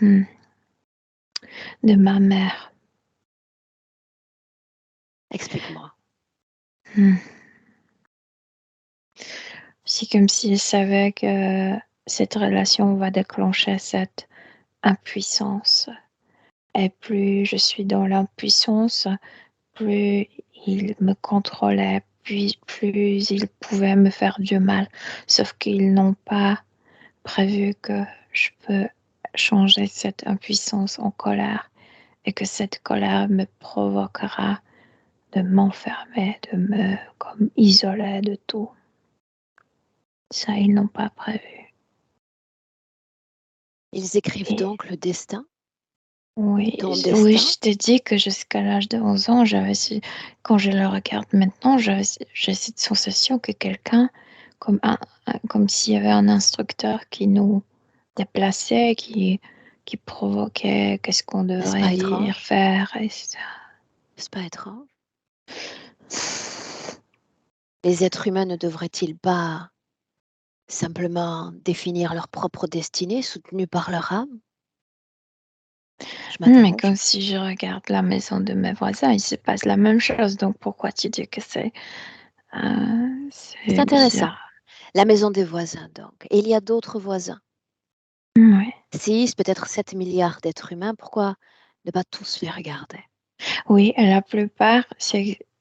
hmm, de ma mère. Explique-moi. Hmm. C'est comme s'il savait que cette relation va déclencher cette impuissance. Et plus je suis dans l'impuissance, plus il me contrôlait, plus il pouvait me faire du mal. Sauf qu'ils n'ont pas prévu que je peux changer cette impuissance en colère et que cette colère me provoquera de m'enfermer, de me comme isoler de tout. Ça, ils n'ont pas prévu. Ils écrivent Et donc le destin, oui, ton oui, destin. je t'ai dit que jusqu'à l'âge de 11 ans, quand je le regarde maintenant, j'ai cette sensation que quelqu'un, comme s'il y avait un instructeur qui nous déplaçait, qui provoquait qu'est-ce qu'on N'est-ce devrait pas dire, étrange? faire, etc. N'est-ce pas étrange? Les êtres humains ne devraient-ils pas simplement définir leur propre destinée soutenue par leur âme? Je Mais m'interroge. comme si je regarde la maison de mes voisins, il se passe la même chose, donc pourquoi tu dis que c'est C'est intéressant. bizarre? La maison des voisins, donc. Et il y a d'autres voisins. Oui. 6, peut-être 7 milliards d'êtres humains, pourquoi ne pas tous les regarder? Oui, et la plupart,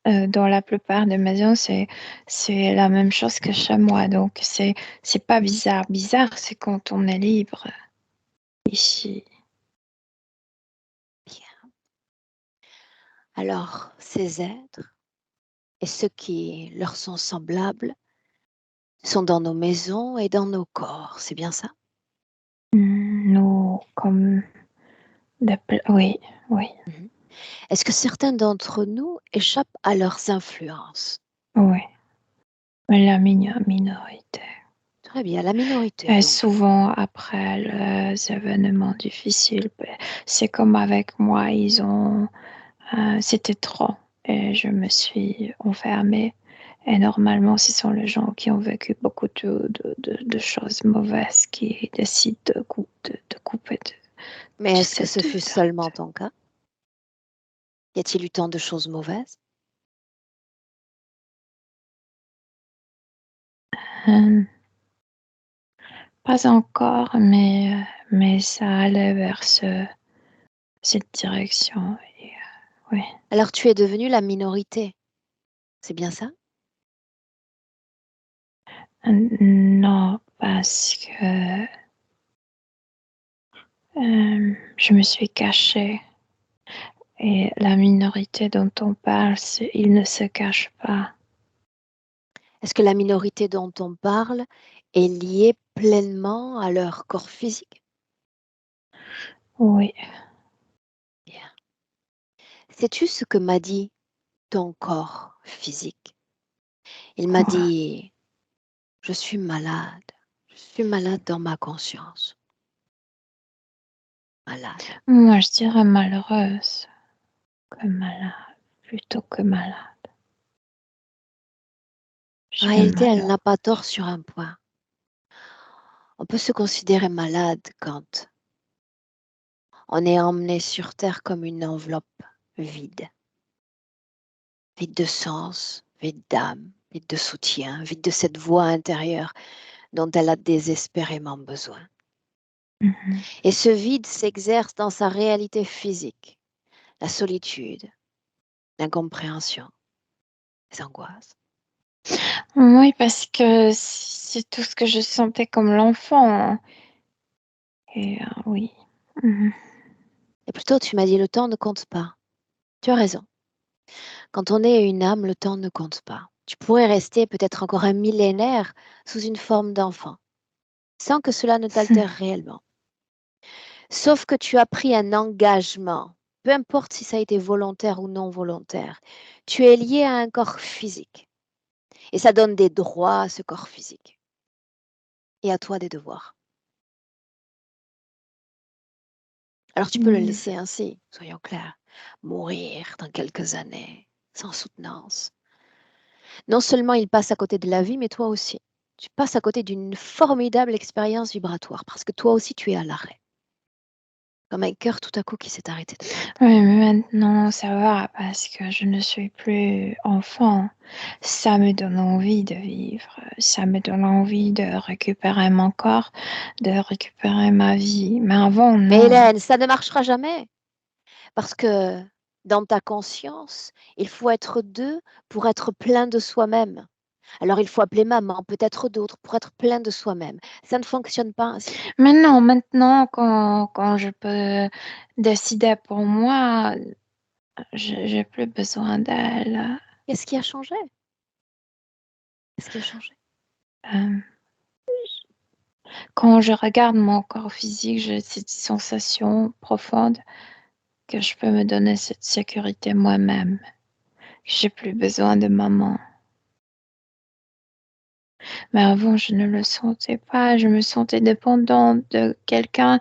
dans la plupart des maisons, c'est la même chose que chez moi, donc c'est pas bizarre. Bizarre, c'est quand on est libre ici. Bien. Alors, ces êtres et ceux qui leur sont semblables sont dans nos maisons et dans nos corps, c'est bien ça? Nous, comme oui, oui, Mhm. Est-ce que certains d'entre nous échappent à leurs influences? oui, mais la minorité. Très bien, la minorité, Et donc. souvent après les événements difficiles, c'est comme avec moi, c'était trop et je me suis enfermée. Et normalement, ce sont les gens qui ont vécu beaucoup de choses mauvaises qui décident de couper, Mais tu est-ce que sais, ce fut seulement d'arrêter. ton cas? Y a-t-il eu tant de choses mauvaises? Pas encore, mais ça allait vers cette direction. Et, oui. Alors tu es devenue la minorité, c'est bien ça? Non, parce que je me suis cachée. Et la minorité dont on parle, ils ne se cachent pas. Est-ce que la minorité dont on parle est liée pleinement à leur corps physique? Oui. Bien. Sais-tu ce que m'a dit ton corps physique? Il m'a Quoi? dit, je suis malade. Je suis malade dans ma conscience. Malade. Moi, je dirais malheureuse que malade, plutôt que malade. En Je dirais réalité, elle malheureuse. n'a pas tort sur un point. On peut se considérer malade quand on est emmené sur Terre comme une enveloppe vide. Vide de sens, vide d'âme, vide de soutien, vide de cette voix intérieure dont elle a désespérément besoin. Mhm. Et ce vide s'exerce dans sa réalité physique, la solitude, l'incompréhension, les angoisses. Oui, parce que c'est tout ce que je sentais comme l'enfant. Et oui. Mhm. Et plutôt, tu m'as dit, le temps ne compte pas. Tu as raison. Quand on est une âme, le temps ne compte pas. Tu pourrais rester peut-être encore un millénaire sous une forme d'enfant, sans que cela ne t'altère réellement. Sauf que tu as pris un engagement, peu importe si ça a été volontaire ou non volontaire. Tu es lié à un corps physique. Et ça donne des droits à ce corps physique. Et à toi des devoirs. Alors tu peux le laisser ainsi, soyons clairs. Mourir dans quelques années, sans soutenance. Non seulement il passe à côté de la vie, mais toi aussi. Tu passes à côté d'une formidable expérience vibratoire, parce que toi aussi tu es à l'arrêt. Comme un cœur tout à coup qui s'est arrêté de battre. Oui, mais maintenant ça va parce que je ne suis plus enfant. Ça me donne envie de vivre. Ça me donne envie de récupérer mon corps, de récupérer ma vie. Mais avant, Mais non. Hélène, ça ne marchera jamais. Parce que dans ta conscience, il faut être deux pour être plein de soi-même. Alors il faut appeler maman, peut-être d'autres, pour être plein de soi-même. Ça ne fonctionne pas ainsi. Mais non, maintenant, quand je peux décider pour moi, J'ai plus besoin d'elle. Qu'est-ce qui a changé? Qu'est-ce qui a changé? Euh, Quand je regarde mon corps physique, j'ai cette sensation profonde que je peux me donner cette sécurité moi-même. J'ai plus besoin de maman. Mais avant, je ne le sentais pas. Je me sentais dépendante de quelqu'un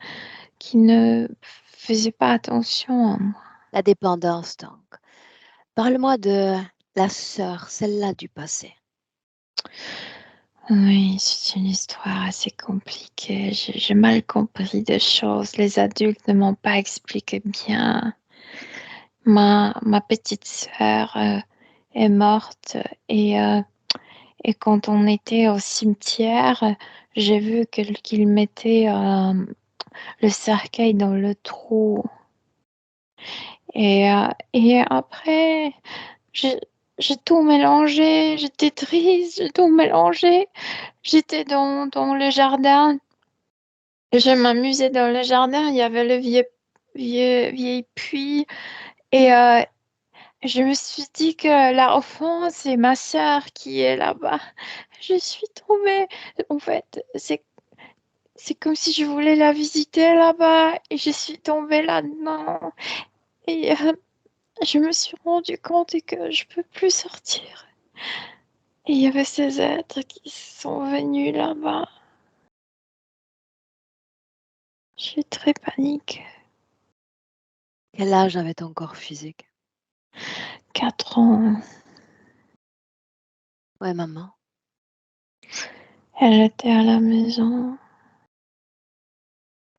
qui ne faisait pas attention à moi. La dépendance, donc. Parle-moi de la sœur, celle-là du passé. Oui, c'est une histoire assez compliquée. J'ai mal compris des choses. Les adultes ne m'ont pas expliqué bien. Ma petite sœur est morte et quand on était au cimetière, j'ai vu qu'il mettait le cercueil dans le trou. Et après, j'ai j'ai tout mélangé. J'étais triste, j'ai tout mélangé. J'étais dans le jardin. Je m'amusais dans le jardin. Il y avait le vieil puits. Et je me suis dit que l'enfant, c'est ma sœur qui est là-bas. Je suis tombée. En fait, c'est comme si je voulais la visiter là-bas et je suis tombée là-dedans. Et je me suis rendu compte que je peux plus sortir. Et il y avait ces êtres qui sont venus là-bas. Je suis très panique. Quel âge avait ton corps physique? 4 ans. Ouais, maman. Elle était à la maison.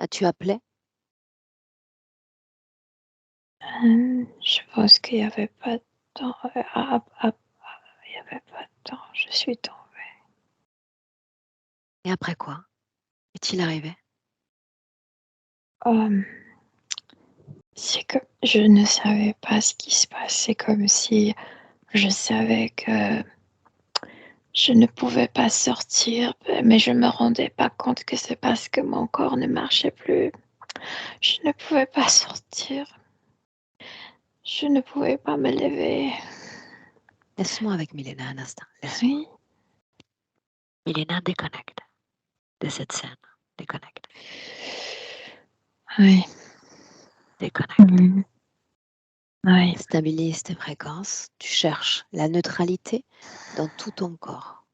As-tu appelé? Je pense qu'il n'y avait pas de temps. Il n'y avait pas de temps. Je suis tombée. Et après quoi? Est-il arrivé? C'est que je ne savais pas ce qui se passait, comme si je savais que je ne pouvais pas sortir, mais je me rendais pas compte que c'est parce que mon corps ne marchait plus. Je ne pouvais pas sortir. Je ne pouvais pas me lever. Laisse-moi avec Milena un instant. Laisse-moi. Oui, Milena, déconnecte de cette scène. Déconnecte. oui. Déconnecte. Oui. Stabilise tes fréquences. Tu cherches la neutralité dans tout ton corps.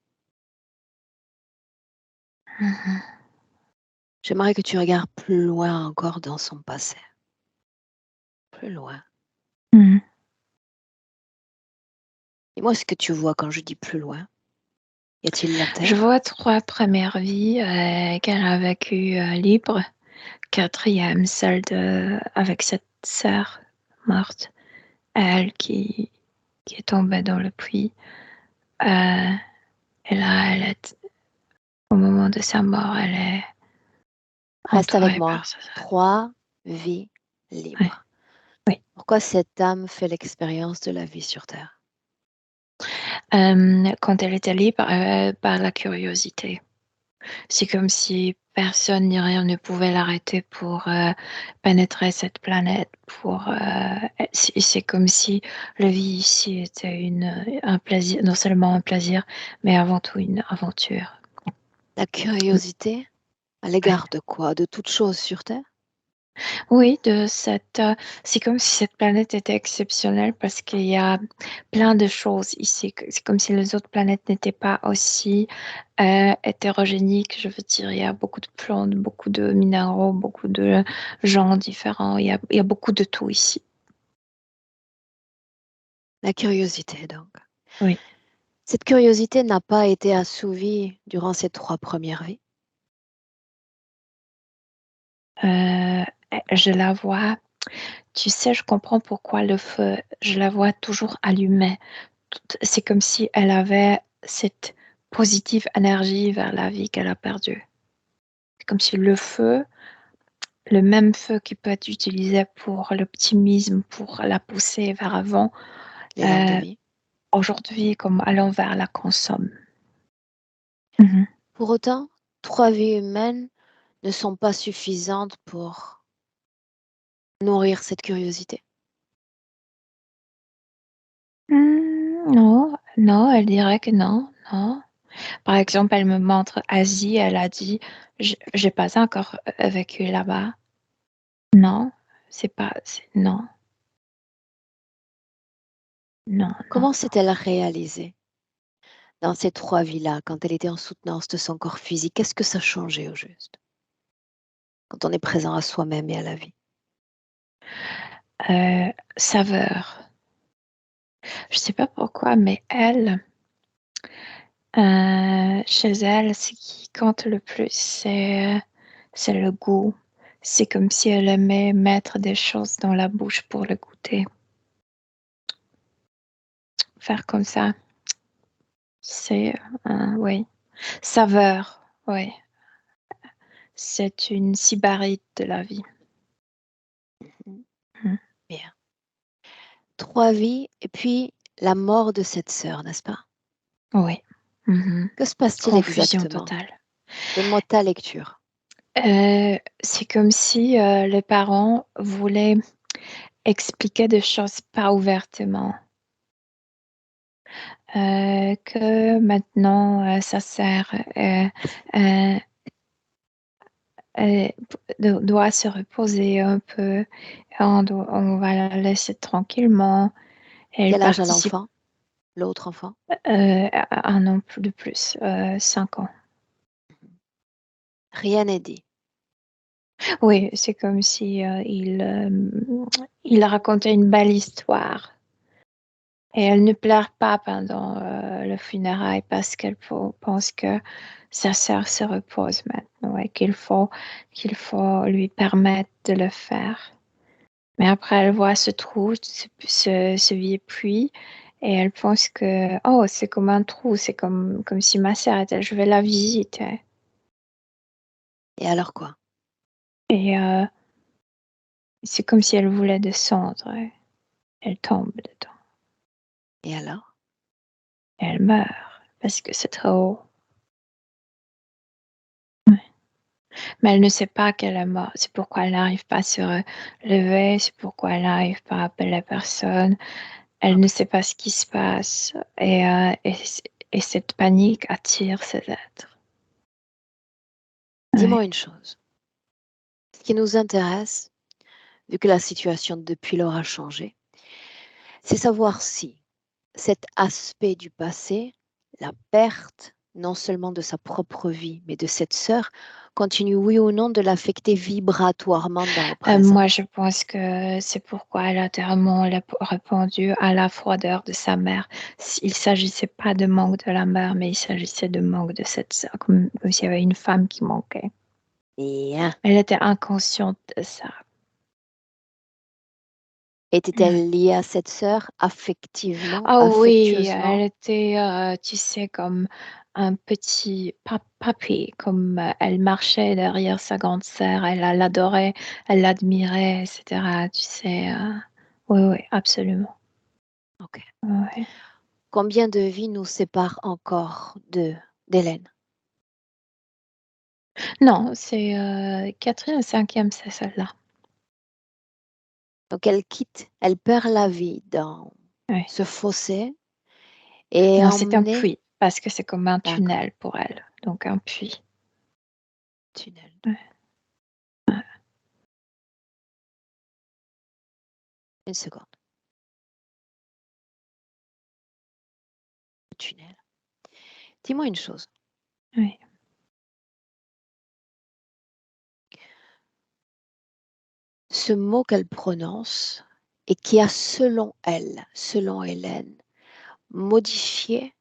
J'aimerais que tu regardes plus loin encore dans son passé. Plus loin. Et moi, ce que tu vois quand je dis plus loin, y a-t-il la Je terre? vois 3 premières vies qu'elle a vécues libres. 4e, celle avec cette sœur morte, elle qui est tombée dans le puits. Et là, au moment de sa mort, elle est Reste avec entourée moi. par sa sœur. 3 vies Oui, libres. oui. Pourquoi cette âme fait l'expérience de la vie sur Terre? Quand elle était libre, par la curiosité. C'est comme si personne ni rien ne pouvait l'arrêter pour pénétrer cette planète. C'est comme si la vie ici était un plaisir, non seulement un plaisir, mais avant tout une aventure. La curiosité à l'égard de quoi? De toute chose sur Terre? Oui, c'est comme si cette planète était exceptionnelle parce qu'il y a plein de choses ici. C'est comme si les autres planètes n'étaient pas aussi hétérogéniques. Je veux dire, il y a beaucoup de plantes, beaucoup de minéraux, beaucoup de gens différents. Il y a beaucoup de tout ici. La curiosité, donc. Oui. Cette curiosité n'a pas été assouvie durant ces 3 premières vies. Je la vois. Tu sais, je comprends pourquoi le feu, je la vois toujours allumée. C'est comme si elle avait cette positive énergie vers la vie qu'elle a perdue. C'est comme si le même feu qui peut être utilisé pour l'optimisme, pour la pousser vers avant, L'élan de vie. aujourd'hui, comme à l'envers, la consomme. Mhm. Pour autant, 3 vies humaines ne sont pas suffisantes pour nourrir cette curiosité. Non, non, elle dirait que non, non. Par exemple, elle me montre Asie, elle a dit, j'ai pas encore vécu là-bas. Non, non, non, non. Comment s'est-elle réalisée dans ces 3 vies-là, quand elle était en soutenance de son corps physique? Qu'est-ce que ça changeait au juste? Quand on est présent à soi-même et à la vie. Saveur. Je sais pas pourquoi, mais chez elle, ce qui compte le plus, c'est le goût. C'est comme si elle aimait mettre des choses dans la bouche pour le goûter. Faire comme ça, c'est, oui. Saveur, oui. C'est une sybarite de la vie. Mm. Bien. 3 vies et puis la mort de cette sœur, n'est-ce pas? Oui. Mhm. Que se passe-t-il Confusion exactement? totale. Donne-moi ta lecture. C'est comme si les parents voulaient expliquer des choses pas ouvertement. Que maintenant, sa sœur doit se reposer un peu. On va la laisser tranquillement. Elle Quel âge a participe l'enfant? L'autre enfant? un an de plus, 5 ans. Rien n'est dit. Oui, c'est comme si il racontait une belle histoire. Et elle ne pleure pas pendant le funérail parce qu'elle pense que sa sœur se repose maintenant et qu'il faut lui permettre de le faire. Mais après, elle voit ce trou, ce vieux puits, et elle pense que, oh, c'est comme un trou, c'est comme si ma sœur était, je vais la visiter. Et alors quoi? Et c'est comme si elle voulait descendre. Et elle tombe dedans. Et alors? Et elle meurt parce que c'est trop haut. Mais elle ne sait pas qu'elle est morte. C'est pourquoi elle n'arrive pas à se relever. C'est pourquoi elle n'arrive pas à appeler personne. Elle ne Ok. sait pas ce qui se passe. Et cette panique attire ces êtres. Ouais. Dis-moi une chose. Ce qui nous intéresse, vu que la situation depuis lors a changé, c'est savoir si cet aspect du passé, la perte non seulement de sa propre vie, mais de cette sœur, continue oui ou non de l'affecter vibratoirement dans le présent. Moi, je pense que c'est pourquoi elle a tellement répondu à la froideur de sa mère. Il ne s'agissait pas de manque de la mère, mais il s'agissait de manque de cette sœur, comme s'il y avait une femme qui manquait. Bien. Elle était inconsciente de ça. Était-elle liée à cette sœur affectivement, Ah oui, elle affectueusement? était, tu sais, comme un petit papy, comme elle marchait derrière sa grande sœur, elle l'adorait, elle l'admirait, etc. Tu sais, oui, oui, absolument. Ok. Ouais. Combien de vies nous séparent encore d'Hélène? Non, c'est quatrième ou cinquième, c'est celle-là. Donc elle perd la vie dans Oui. ce fossé et est Non, c'est un emmenée. puits, parce que c'est comme un D'accord, tunnel pour elle, donc un puits. tunnel. Ouais. Une seconde. Tunnel. Dis-moi une chose. Oui. Ce mot qu'elle prononce et qui a, selon elle, selon Hélène, modifié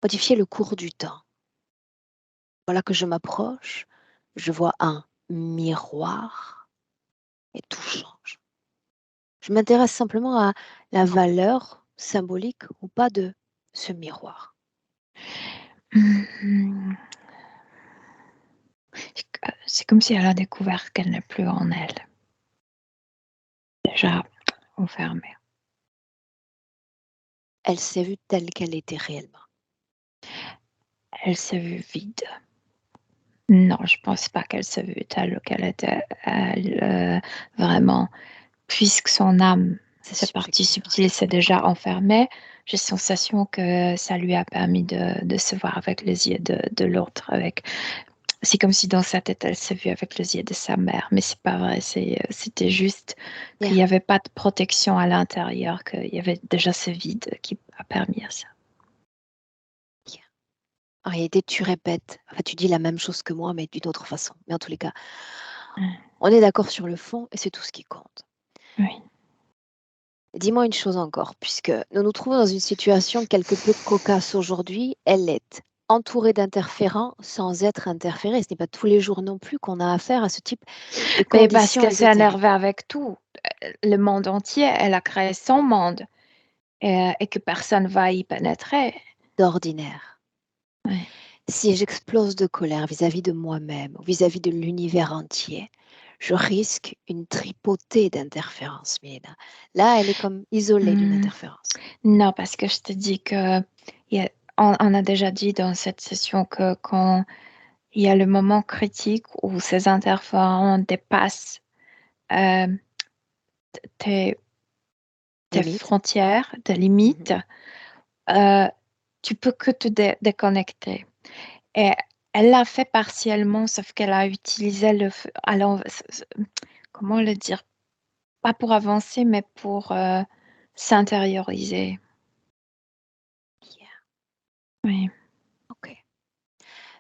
le cours du temps. Voilà que je m'approche, je vois un miroir et tout change. Je m'intéresse simplement à la valeur symbolique ou pas de ce miroir. Mhm. C'est comme si elle a découvert qu'elle n'est plus en elle. Déjà enfermée. Elle s'est vue telle qu'elle était réellement. Elle s'est vue vide. Non, je pense pas qu'elle s'est vue telle qu'elle était, elle, vraiment, puisque son âme Cette partie subtile s'est déjà enfermée. J'ai la sensation que ça lui a permis de se voir avec les yeux de l'autre. C'est comme si dans sa tête, elle s'est vue avec les yeux de sa mère. Mais c'est pas vrai. C'était juste qu'il n'y avait pas de protection à l'intérieur, qu'il y avait déjà ce vide qui a permis à ça. En réalité, tu répètes, enfin, tu dis la même chose que moi, mais d'une autre façon. Mais en tous les cas, on est d'accord sur le fond et c'est tout ce qui compte. Oui. Dis-moi une chose encore, puisque nous nous trouvons dans une situation quelque peu cocasse aujourd'hui, elle est entourée d'interférents sans être interférée. Ce n'est pas tous les jours non plus qu'on a affaire à ce type de Mais parce conditions que c'est ésotériques. énervé avec tout. Le monde entier, elle a créé son monde et que personne va y pénétrer. D'ordinaire. Oui. Si j'explose de colère vis-à-vis de moi-même ou vis-à-vis de l'univers entier, je risque une tripotée d'interférences, Mélina. Là, elle est comme isolée d'une interférence. Non, parce que je te dis que on a déjà dit dans cette session que quand il y a le moment critique où ces interférences dépassent tes Limite. frontières, tes limites, tu peux que te déconnecter. Et elle l'a fait partiellement, sauf qu'elle a utilisé comment le dire? Pas pour avancer, mais pour s'intérioriser. Oui. Ok.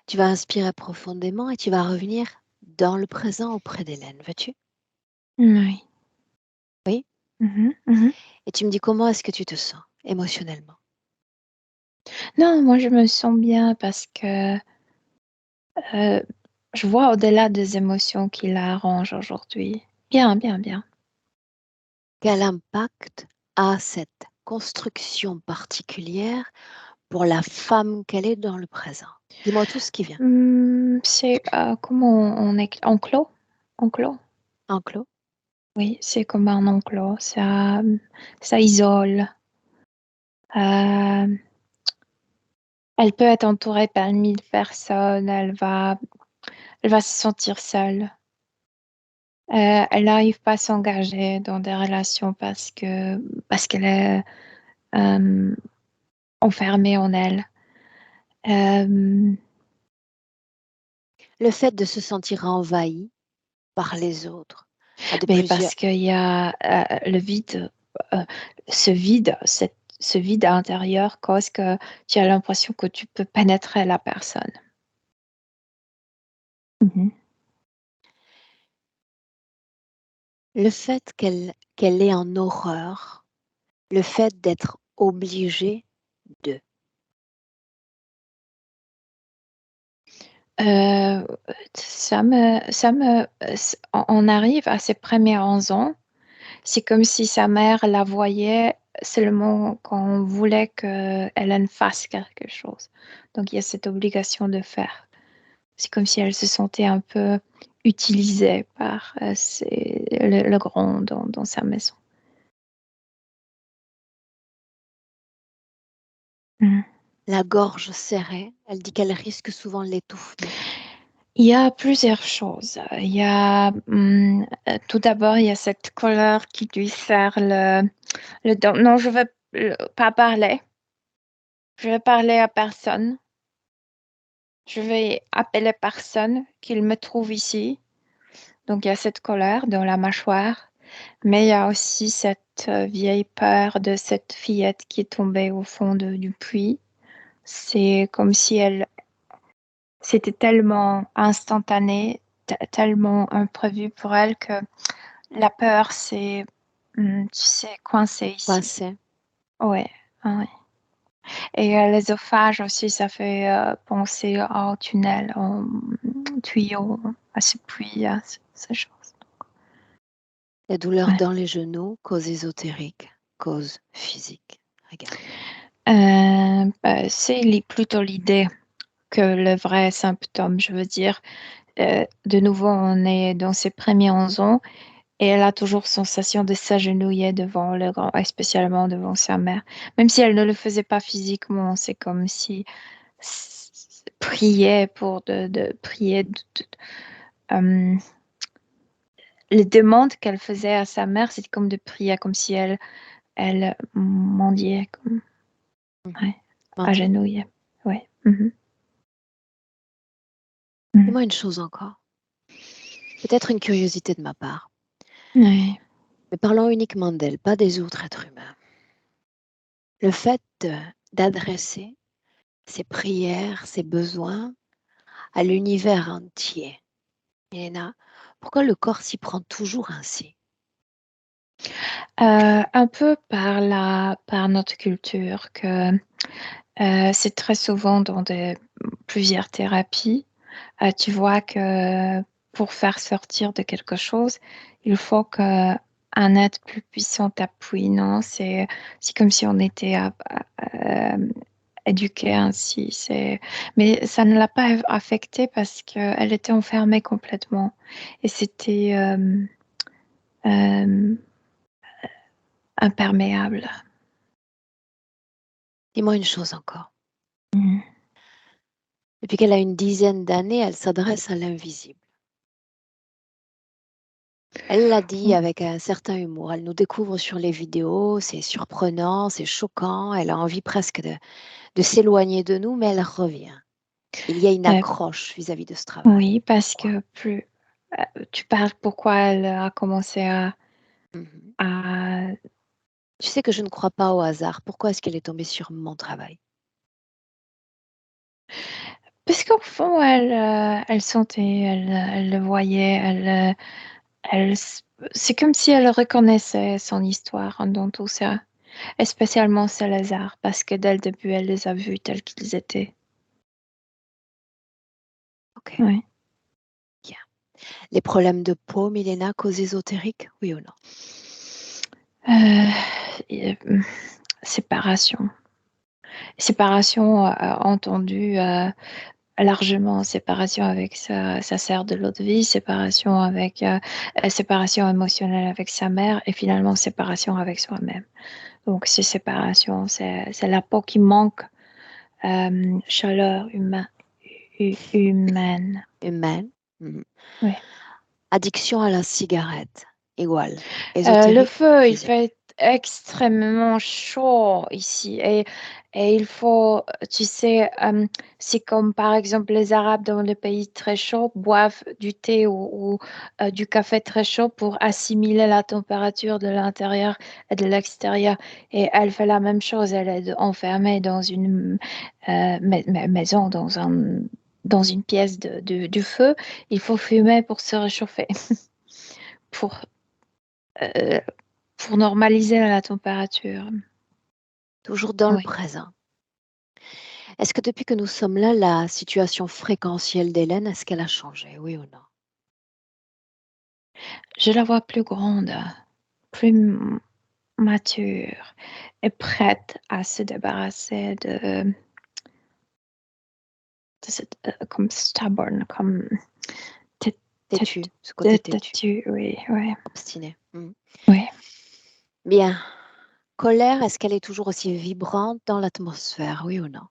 Tu vas inspirer profondément et tu vas revenir dans le présent auprès d'Hélène, veux-tu? Oui. Oui. Mhm. Et tu me dis comment est-ce que tu te sens émotionnellement? Non, moi je me sens bien parce que je vois au-delà des émotions qui l'arrangent aujourd'hui. Bien, bien, bien. Quel impact a cette construction particulière pour la femme qu'elle est dans le présent? Dis-moi tout ce qui vient. C'est comment on est enclos? Enclos? Enclos? Oui, c'est comme un enclos. Ça isole. Euh, elle peut être entourée par 1000 personnes. Elle va se sentir seule. Elle n'arrive pas à s'engager dans des relations parce qu'elle est euh, enfermée en elle. Le fait de se sentir envahi par les autres à de Mais plusieurs... parce qu'il y a le vide, euh, ce vide intérieur cause que tu as l'impression que tu peux pénétrer la personne. Mhm. Le fait qu'elle est en horreur, le fait d'être obligée de... Euh, on arrive à ses premiers 11 ans. C'est comme si sa mère la voyait seulement quand on voulait qu'elle fasse quelque chose. Donc il y a cette obligation de faire. C'est comme si elle se sentait un peu utilisée par le grand dans sa maison. Mm. La gorge serrée, elle dit qu'elle risque souvent l'étouffement. Il y a plusieurs choses. Tout d'abord, il y a cette colère qui lui serre le dos. Non, je ne vais pas parler. Je vais parler à personne. Je vais appeler personne qu'il me trouve ici. Donc, il y a cette colère dans la mâchoire. Mais il y a aussi cette vieille peur de cette fillette qui est tombée au fond du puits. C'est comme si c'était tellement instantané, tellement imprévu pour elle que la peur, tu sais, coincé ici. Coincée. Ouais, ouais. Et l'ésophage aussi, ça fait penser au tunnel, au tuyau, à ce puits, à ces choses. La douleur Ouais. dans les genoux, cause ésotérique, cause physique. Regarde. C'est plutôt l'idée que le vrai symptôme, je veux dire. De nouveau, on est dans ses premiers 11 ans et elle a toujours sensation de s'agenouiller devant le grand, et spécialement devant sa mère. Même si elle ne le faisait pas physiquement, c'est comme si prier pour de prier. Euh, les demandes qu'elle faisait à sa mère, c'était comme de prières, comme si elle mendiait, comme ouais, Mendier. agenouillée. Ouais. Mhm. Dis-moi une chose encore. Peut-être une curiosité de ma part. Ouais. Mais parlons uniquement d'elle, pas des autres êtres humains. Le fait d'adresser ses prières, ses besoins à l'univers entier. Milena, pourquoi le corps s'y prend toujours ainsi? Un peu par notre culture, que c'est très souvent dans plusieurs thérapies. Tu vois que pour faire sortir de quelque chose, il faut qu'un être plus puissant t'appuie, non? C'est comme si on était éduqué ainsi. Mais ça ne l'a pas affectée parce qu'elle était enfermée complètement. Et c'était euh, imperméable. Dis-moi une chose encore. Mhm. Depuis qu'elle a une dizaine d'années, elle s'adresse à l'invisible. Elle l'a dit avec un certain humour. Elle nous découvre sur les vidéos, c'est surprenant, c'est choquant. Elle a envie presque de s'éloigner de nous, mais elle revient. Il y a une accroche vis-à-vis de ce travail. Oui, parce Pourquoi? que tu parles pourquoi elle a commencé Mhm. à Tu sais que je ne crois pas au hasard. Pourquoi est-ce qu'elle est tombée sur mon travail? parce qu'au fond, elle sentait, elle le voyait, c'est comme si elle reconnaissait son histoire dans tout ça, et spécialement Salazar, parce que dès le début, elle les a vus tels qu'ils étaient. Ok, Oui. bien. Les problèmes de peau, Milena, cause ésotérique, oui ou non? Séparation. Séparation entendue largement, séparation avec sa sœur de l'autre vie, séparation émotionnelle avec sa mère et finalement séparation avec soi-même. Donc c'est séparation, c'est la peau qui manque chaleur humaine. Humaine. Mhm. Oui. Addiction à la cigarette, égale. Le Ésotérique, feu, il physique. fait extrêmement chaud ici et il faut, tu sais, c'est comme par exemple les Arabes dans les pays très chauds boivent du thé ou du café très chaud pour assimiler la température de l'intérieur et de l'extérieur. Et elle fait la même chose, elle est enfermée dans une maison, dans une pièce du feu. Il faut fumer pour se réchauffer. Pour, euh, pour normaliser la température. Toujours dans le Oui. présent. Est-ce que depuis que nous sommes là, la situation fréquentielle d'Hélène, est-ce qu'elle a changé, oui ou non? Je la vois plus grande, plus mature et prête à se débarrasser de cette, comme stubborn, comme Têtu, ce côté têtu, têtue, oui, oui, obstiné. Mhm. oui. Bien. Colère, est-ce qu'elle est toujours aussi vibrante dans l'atmosphère, oui ou non?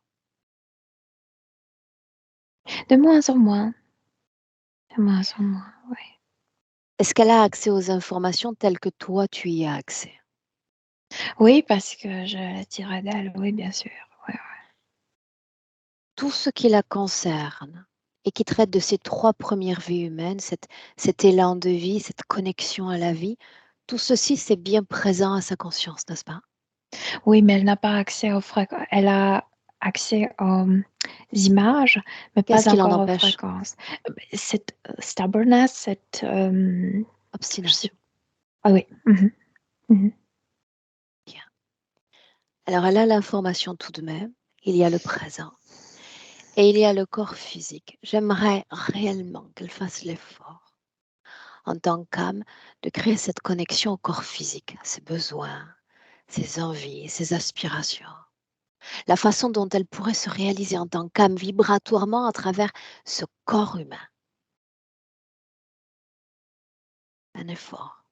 De moins en moins, de moins en moins, oui. Est-ce qu'elle a accès aux informations telles que toi, tu y as accès? Oui, parce que je la tirais d'elle, oui, bien sûr. Oui, Tout ce qui la concerne et qui traite de ces trois premières vies humaines, cet élan de vie, cette connexion à la vie, tout ceci, c'est bien présent à sa conscience, n'est-ce pas? oui, mais elle n'a pas accès aux fréquences. Elle a accès aux images, mais Qu'est-ce pas qui l'en encore aux empêche? fréquences. Cette stubbornness, je sais- Obstination. ah oui. Mhm. Bien. Alors, elle a l'information tout de même. Il y a le présent et il y a le corps physique. J'aimerais réellement qu'elle fasse l'effort, en tant qu'âme, de créer cette connexion au corps physique, ses besoins, ses envies, ses aspirations. La façon dont elle pourrait se réaliser en tant qu'âme vibratoirement à travers ce corps humain. Un effort.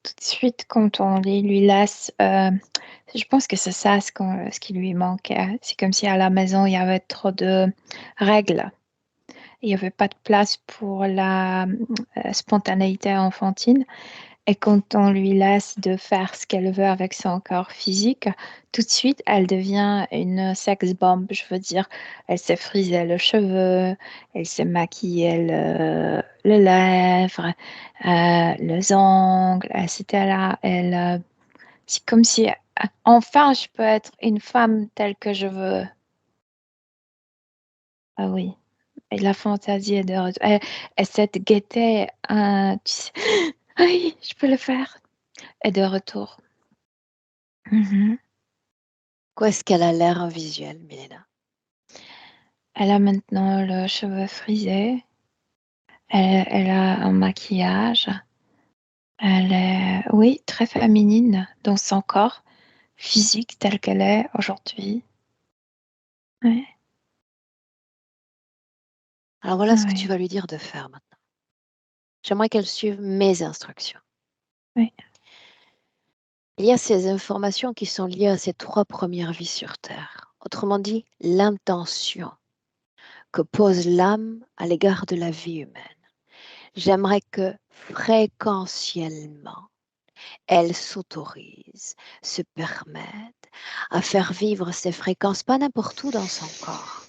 Tout de suite, quand on lui laisse, je pense que c'est ça ce qui lui manquait. C'est comme si à la maison, il y avait trop de règles. il n'y avait pas de place pour la spontanéité enfantine. Et quand on lui laisse de faire ce qu'elle veut avec son corps physique, tout de suite, elle devient une sex bomb. Je veux dire, elle s'est frisé le cheveu, elle s'est maquillée les lèvres, les ongles, etc. C'est comme si, enfin, je peux être une femme telle que je veux. Ah oui. Et la fantaisie est de retour. Et cette gaieté, tu sais, oui, je peux le faire, est de retour. Mhm. Quoi est-ce qu'elle a l'air en visuel, Milena? Elle a maintenant le cheveu frisé. Elle a un maquillage. Elle est, oui, très féminine dans son corps physique tel qu'elle est aujourd'hui. Oui, Alors voilà ce que tu oui, vas lui dire de faire maintenant. J'aimerais qu'elle suive mes instructions. oui. Il y a ces informations qui sont liées à ces 3 premières vies sur Terre. Autrement dit, l'intention que pose l'âme à l'égard de la vie humaine. J'aimerais que fréquentiellement, elle s'autorise, se permette à faire vivre ces fréquences, pas n'importe où dans son corps,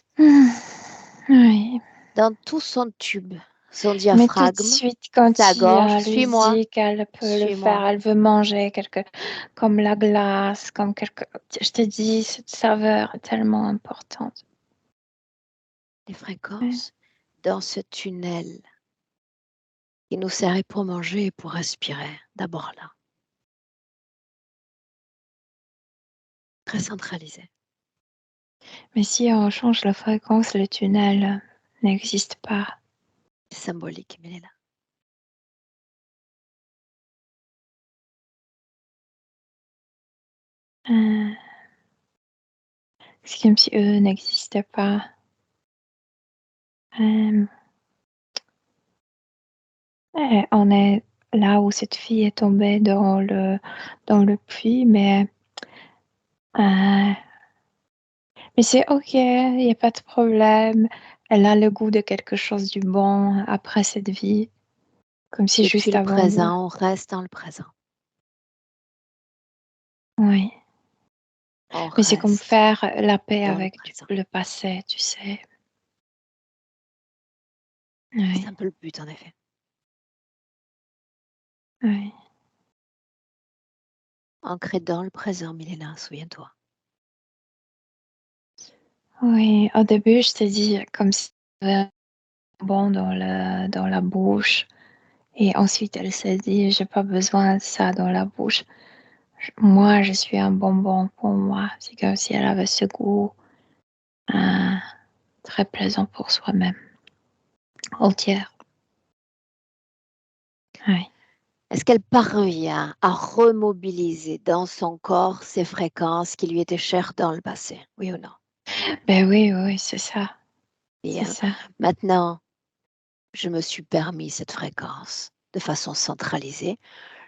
Oui. dans tout son tube, son Mais tout de diaphragme, suite, quand sa gorge. il lui Suis-moi, dit qu'elle peut le faire, suis-moi. elle veut manger comme la glace, comme quelque. Je te dis, cette saveur est tellement importante. Les Oui. fréquences dans ce tunnel qui nous sert pour manger et pour respirer. D'abord là, très centralisé. Mais si on change la fréquence, le tunnel n'existe pas. C'est symbolique, mais elle est là. Euh, C'est comme si eux n'existaient pas. Euh, et on est là où cette fille est tombée dans le puits, euh, mais c'est ok, il n'y a pas de problème. Elle a le goût de quelque chose du bon après cette vie, comme si Depuis juste le avant de. présent, on reste dans le présent. Oui. On Mais c'est comme reste faire la paix dans le avec présent. le passé, tu sais. C'est Oui, un peu le but, en effet. oui. Ancré dans le présent, Milena, souviens-toi. Oui, au début, je t'ai dit comme si elle avait un bonbon dans la bouche. Et ensuite, elle s'est dit, j'ai pas besoin de ça dans la bouche. Moi, je suis un bonbon pour moi. C'est comme si elle avait ce goût euh, très plaisant pour soi-même, entière. Oui. Est-ce qu'elle parvient à remobiliser dans son corps ces fréquences qui lui étaient chères dans le passé? Oui ou non? Ben oui, oui, c'est ça. C'est Bien. ça. Maintenant, je me suis permis cette fréquence de façon centralisée.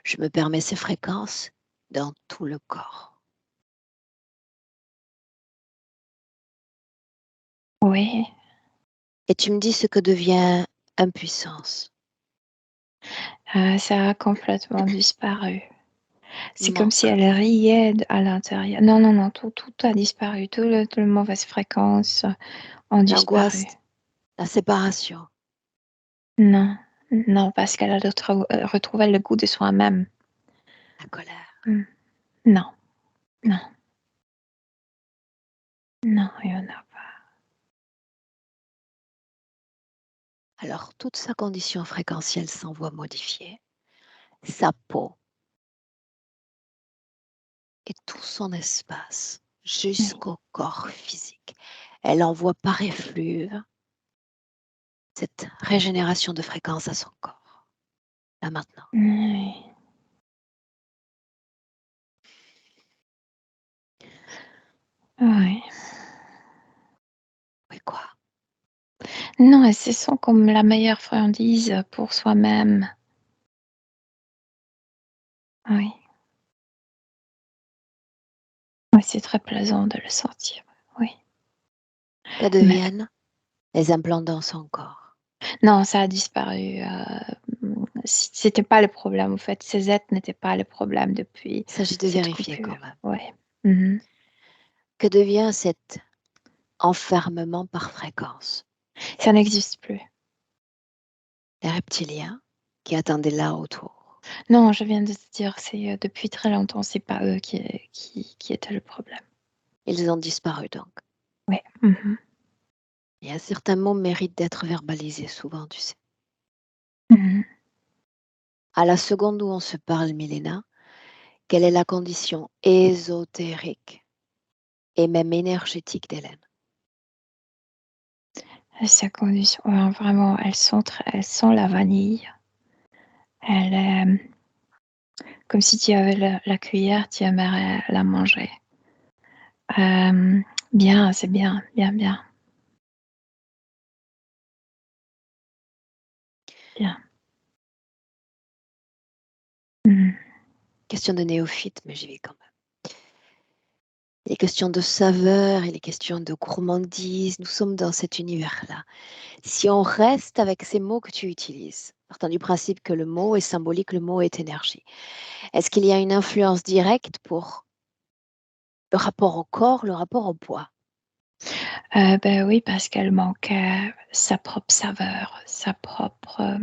Je me permets ces fréquences dans tout le corps. Oui. Et tu me dis ce que devient impuissance. Ça a complètement disparu. C'est comme si Manque, elle riait à l'intérieur. Non, non, non, tout a disparu. Toutes les mauvaises fréquences ont disparu. l'angoisse, la séparation. Non, non, parce qu'elle a retrouvé le goût de soi-même. La colère. Hmm. Non, non, non, il y en a pas. Alors, toute sa condition fréquentielle s'en voit modifiée. Sa peau et tout son espace Oui. jusqu'au corps physique. Elle envoie par effluve cette régénération de fréquence à son corps. Là maintenant. Oui. Oui. Oui, quoi? Non, elles se sent comme la meilleure friandise pour soi-même. Oui. Oui, c'est très plaisant de le sentir. Oui. Que Mais deviennent les implants dans son corps? Non, ça a disparu. C'était pas le problème, en fait. Ces aides n'étaient pas le problème depuis Il s'agit de cette vérifier quand coupure. même. Ouais. Mhm. Que devient cet enfermement par fréquence? Ça n'existe plus. Les reptiliens qui attendaient là autour. Non, je viens de te dire, c'est depuis très longtemps, c'est pas eux qui étaient le problème. Ils ont disparu donc. Oui. Mhm. Et un certain mot mérite d'être verbalisé souvent, tu sais. Mhm. À la seconde où on se parle, Milena, quelle est la condition ésotérique et même énergétique d'Hélène? Ces conditions, vraiment, elles sont la vanille. Elle est comme si tu avais la cuillère, tu aimerais la manger. Bien, c'est bien, bien, bien. Bien. Mhm. Question de néophyte, mais j'y vais quand même. Il est question de saveur, il est question de gourmandise. Nous sommes dans cet univers-là. Si on reste avec ces mots que tu utilises, partant du principe que le mot est symbolique, le mot est énergie, est-ce qu'il y a une influence directe pour le rapport au corps, le rapport au poids? Ben oui, parce qu'elle manquait sa propre saveur, sa propre...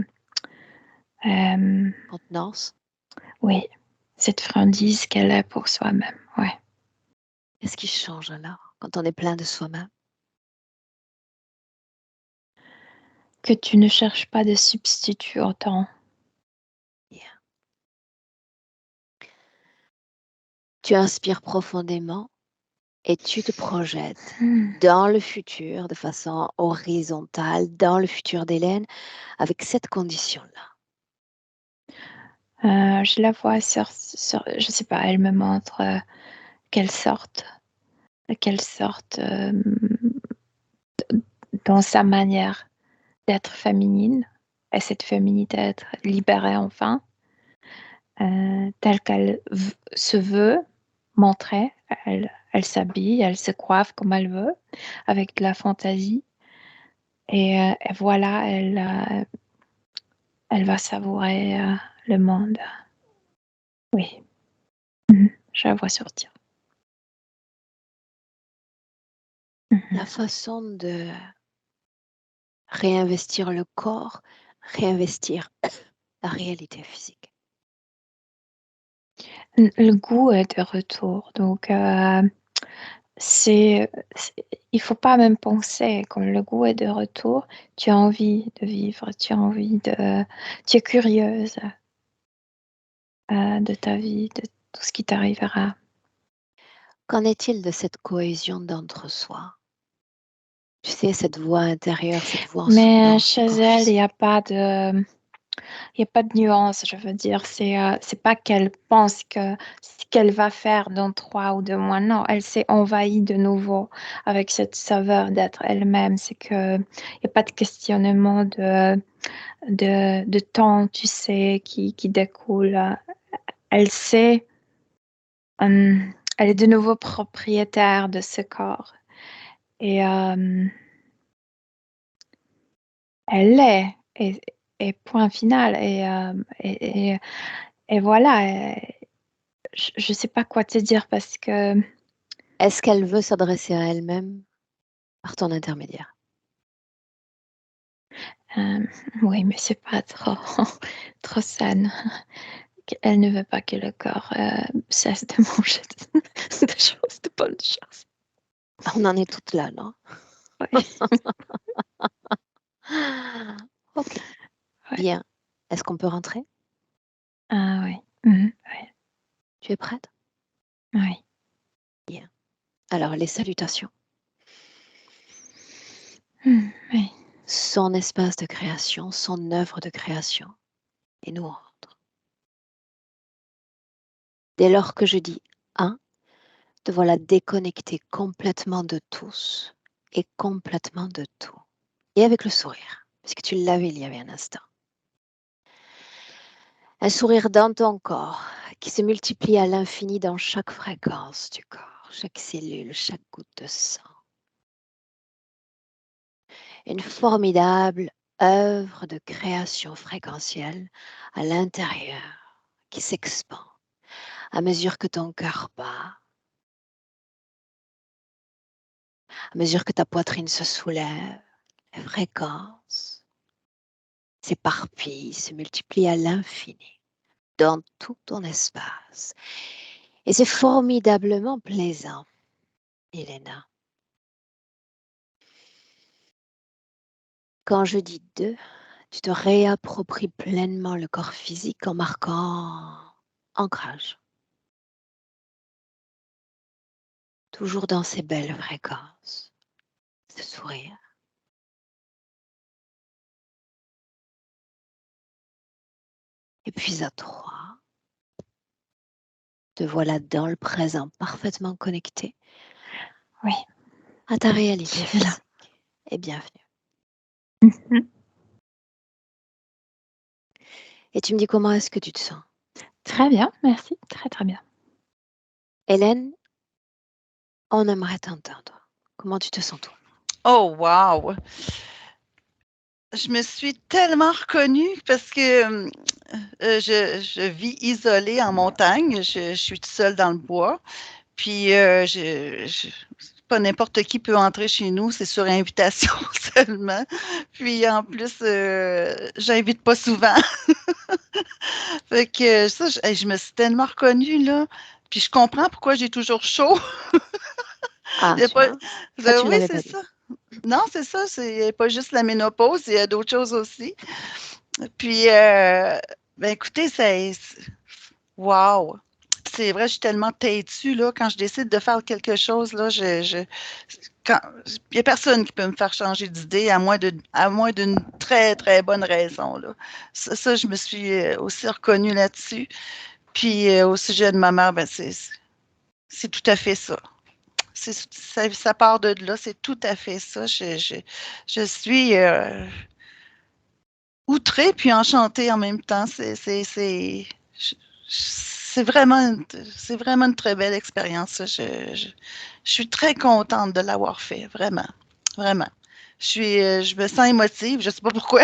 Contenance? oui, cette friandise qu'elle est pour soi-même. Ouais. Qu'est-ce qui change alors quand on est plein de soi-même? Que tu ne cherches pas de substitut autant. Bien. Tu inspires profondément et tu te projettes dans le futur de façon horizontale, dans le futur d'Hélène, avec cette condition-là. Je la vois je sais pas, elle me montre quelle sorte, dans sa manière d'être féminine, et cette féminité d'être libérée enfin, telle qu'elle se veut montrer. Elle s'habille, elle se coiffe comme elle veut, avec de la fantaisie. Et voilà, elle va savourer le monde. Oui, je la vois sortir. La façon de réinvestir le corps, réinvestir la réalité physique. Le goût est de retour, donc il faut pas même penser. Quand le goût est de retour, tu as envie de vivre, tu es curieuse de ta vie, de tout ce qui t'arrivera. Qu'en est-il de cette cohésion d'entre-soi? Tu sais, cette voix intérieure, cette voix en Mais soutenance chez du corps elle, il n'y physique. a pas de, il y a pas de nuance, je veux dire. C'est pas qu'elle pense que ce qu'elle va faire dans 3 ou 2 mois. Non, elle s'est envahie de nouveau avec cette saveur d'être elle-même. C'est que il n'y a pas de questionnement de temps, tu sais, qui découle. Elle sait, elle est de nouveau propriétaire de ce corps. Et elle l'est. Et point final. Et voilà. Je ne sais pas quoi te dire parce que Est-ce qu'elle veut s'adresser à elle-même par ton intermédiaire? euh, oui, mais c'est pas trop, trop sain. Elle ne veut pas que le corps cesse de manger des choses, de bonnes choses. On en est toutes là, non? Ouais, Ok, ouais. bien. Est-ce qu'on peut rentrer? Ah oui. Ouais, Tu es prête? ouais. Bien. Alors, les salutations. Ouais. Son espace de création, son œuvre de création. Et nous on rentre. Dès lors que je dis un, te voilà déconnecté complètement de tous et complètement de tout. Et avec le sourire, puisque tu l'avais il y avait un instant. Un sourire dans ton corps qui se multiplie à l'infini dans chaque fréquence du corps, chaque cellule, chaque goutte de sang. Une formidable œuvre de création fréquentielle à l'intérieur qui s'expand à mesure que ton cœur bat, à mesure que ta poitrine se soulève, les fréquences s'éparpillent, se multiplient à l'infini dans tout ton espace. Et c'est formidablement plaisant, Elena. Quand je dis 2, tu te réappropries pleinement le corps physique en marquant ancrage. Toujours dans ces belles fréquences, ce sourire. Et puis à 3, te voilà dans le présent, parfaitement connecté. Oui. À ta réalité Je suis là. physique. Et bienvenue. Et tu me dis comment est-ce que tu te sens? Très bien, merci. Très, très bien. Hélène, on aimerait t'entendre. Comment tu te sens toi? Oh, wow! Je me suis tellement reconnue parce que je vis isolée en montagne. Je suis toute seule dans le bois. Puis, pas n'importe qui peut entrer chez nous, c'est sur invitation seulement. Puis, en plus, j'invite pas souvent. Fait que ça, je me suis tellement reconnue, là. Puis, je comprends pourquoi j'ai toujours chaud. Ah, Il y a tu pas... vois, ça tu ne Oui, l'avais c'est pas dit. ça. Non, c'est ça. C'est pas juste la ménopause, il y a d'autres choses aussi. Puis, ben écoutez, wow! C'est vrai, je suis tellement têtue, là, quand je décide de faire quelque chose, là, il n'y a personne qui peut me faire changer d'idée à moins d'une très, très bonne raison, là. Ça, je me suis aussi reconnue là-dessus. Puis, au sujet de ma mère, ben, c'est tout à fait ça. Ça part de là, c'est tout à fait ça. Je suis outrée puis enchantée en même temps. C'est vraiment une très belle expérience. Ça. Je suis très contente de l'avoir fait, vraiment, vraiment. Je me sens émotive, je sais pas pourquoi.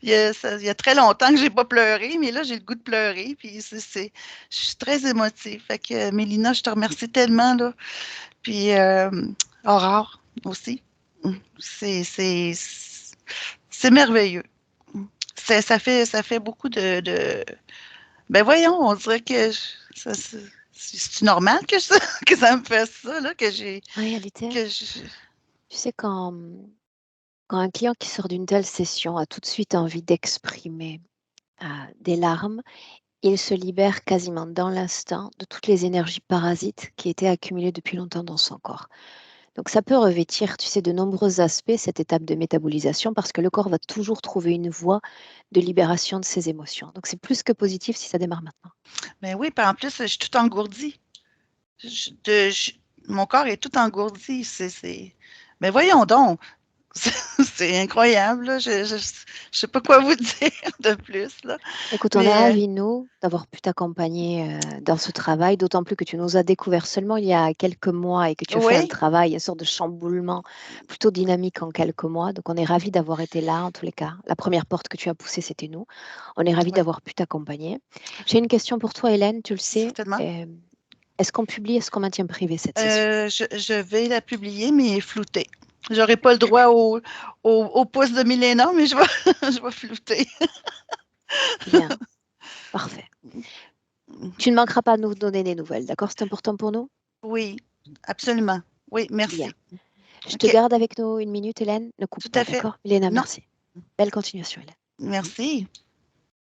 Il y a très longtemps que j'ai pas pleuré, mais là, j'ai le goût de pleurer, puis je suis très émotive. Fait que, Mélina, je te remercie tellement, là. Puis, Aurore aussi. C'est, c'est, c'est merveilleux. Ça fait beaucoup Ben voyons, on dirait que c'est normal que que ça me fasse ça, là, En réalité, que tu sais, quand un client qui sort d'une telle session a tout de suite envie d'exprimer des larmes, il se libère quasiment dans l'instant de toutes les énergies parasites qui étaient accumulées depuis longtemps dans son corps. Donc ça peut revêtir, tu sais, de nombreux aspects, cette étape de métabolisation, parce que le corps va toujours trouver une voie de libération de ses émotions. Donc c'est plus que positif si ça démarre maintenant. ben oui, puis en plus, je suis tout engourdie. Je- de- je- Mon corps est tout engourdi. Ben voyons donc. C'est incroyable, là. Je sais pas quoi vous dire de plus, là. Écoute, on est Mais ravis, nous, d'avoir pu t'accompagner dans ce travail, d'autant plus que tu nous as découvert seulement il y a quelques mois et que tu as fait un oui, travail, une sorte de chamboulement plutôt dynamique en quelques mois. Donc, on est ravis d'avoir été là, en tous les cas. La première porte que tu as poussée, c'était nous. On est ravis oui, d'avoir pu t'accompagner. J'ai une question pour toi, Hélène, tu le sais. certainement. Est-ce qu'on publie, est-ce qu'on maintient privé cette session? Je vais la publier, mais floutée. J'aurai pas le droit au pouce de millénaire, mais je vais, je vais flouter. Bien, parfait. Tu ne manqueras pas de nous donner des nouvelles, d'accord? C'est important pour nous? Oui, absolument. Oui, Bien. merci. Je te OK, garde avec nous une minute, Hélène. Ne coupe tout pas, à fait. d'accord? Hélène, Non, merci. Belle continuation, Hélène. merci.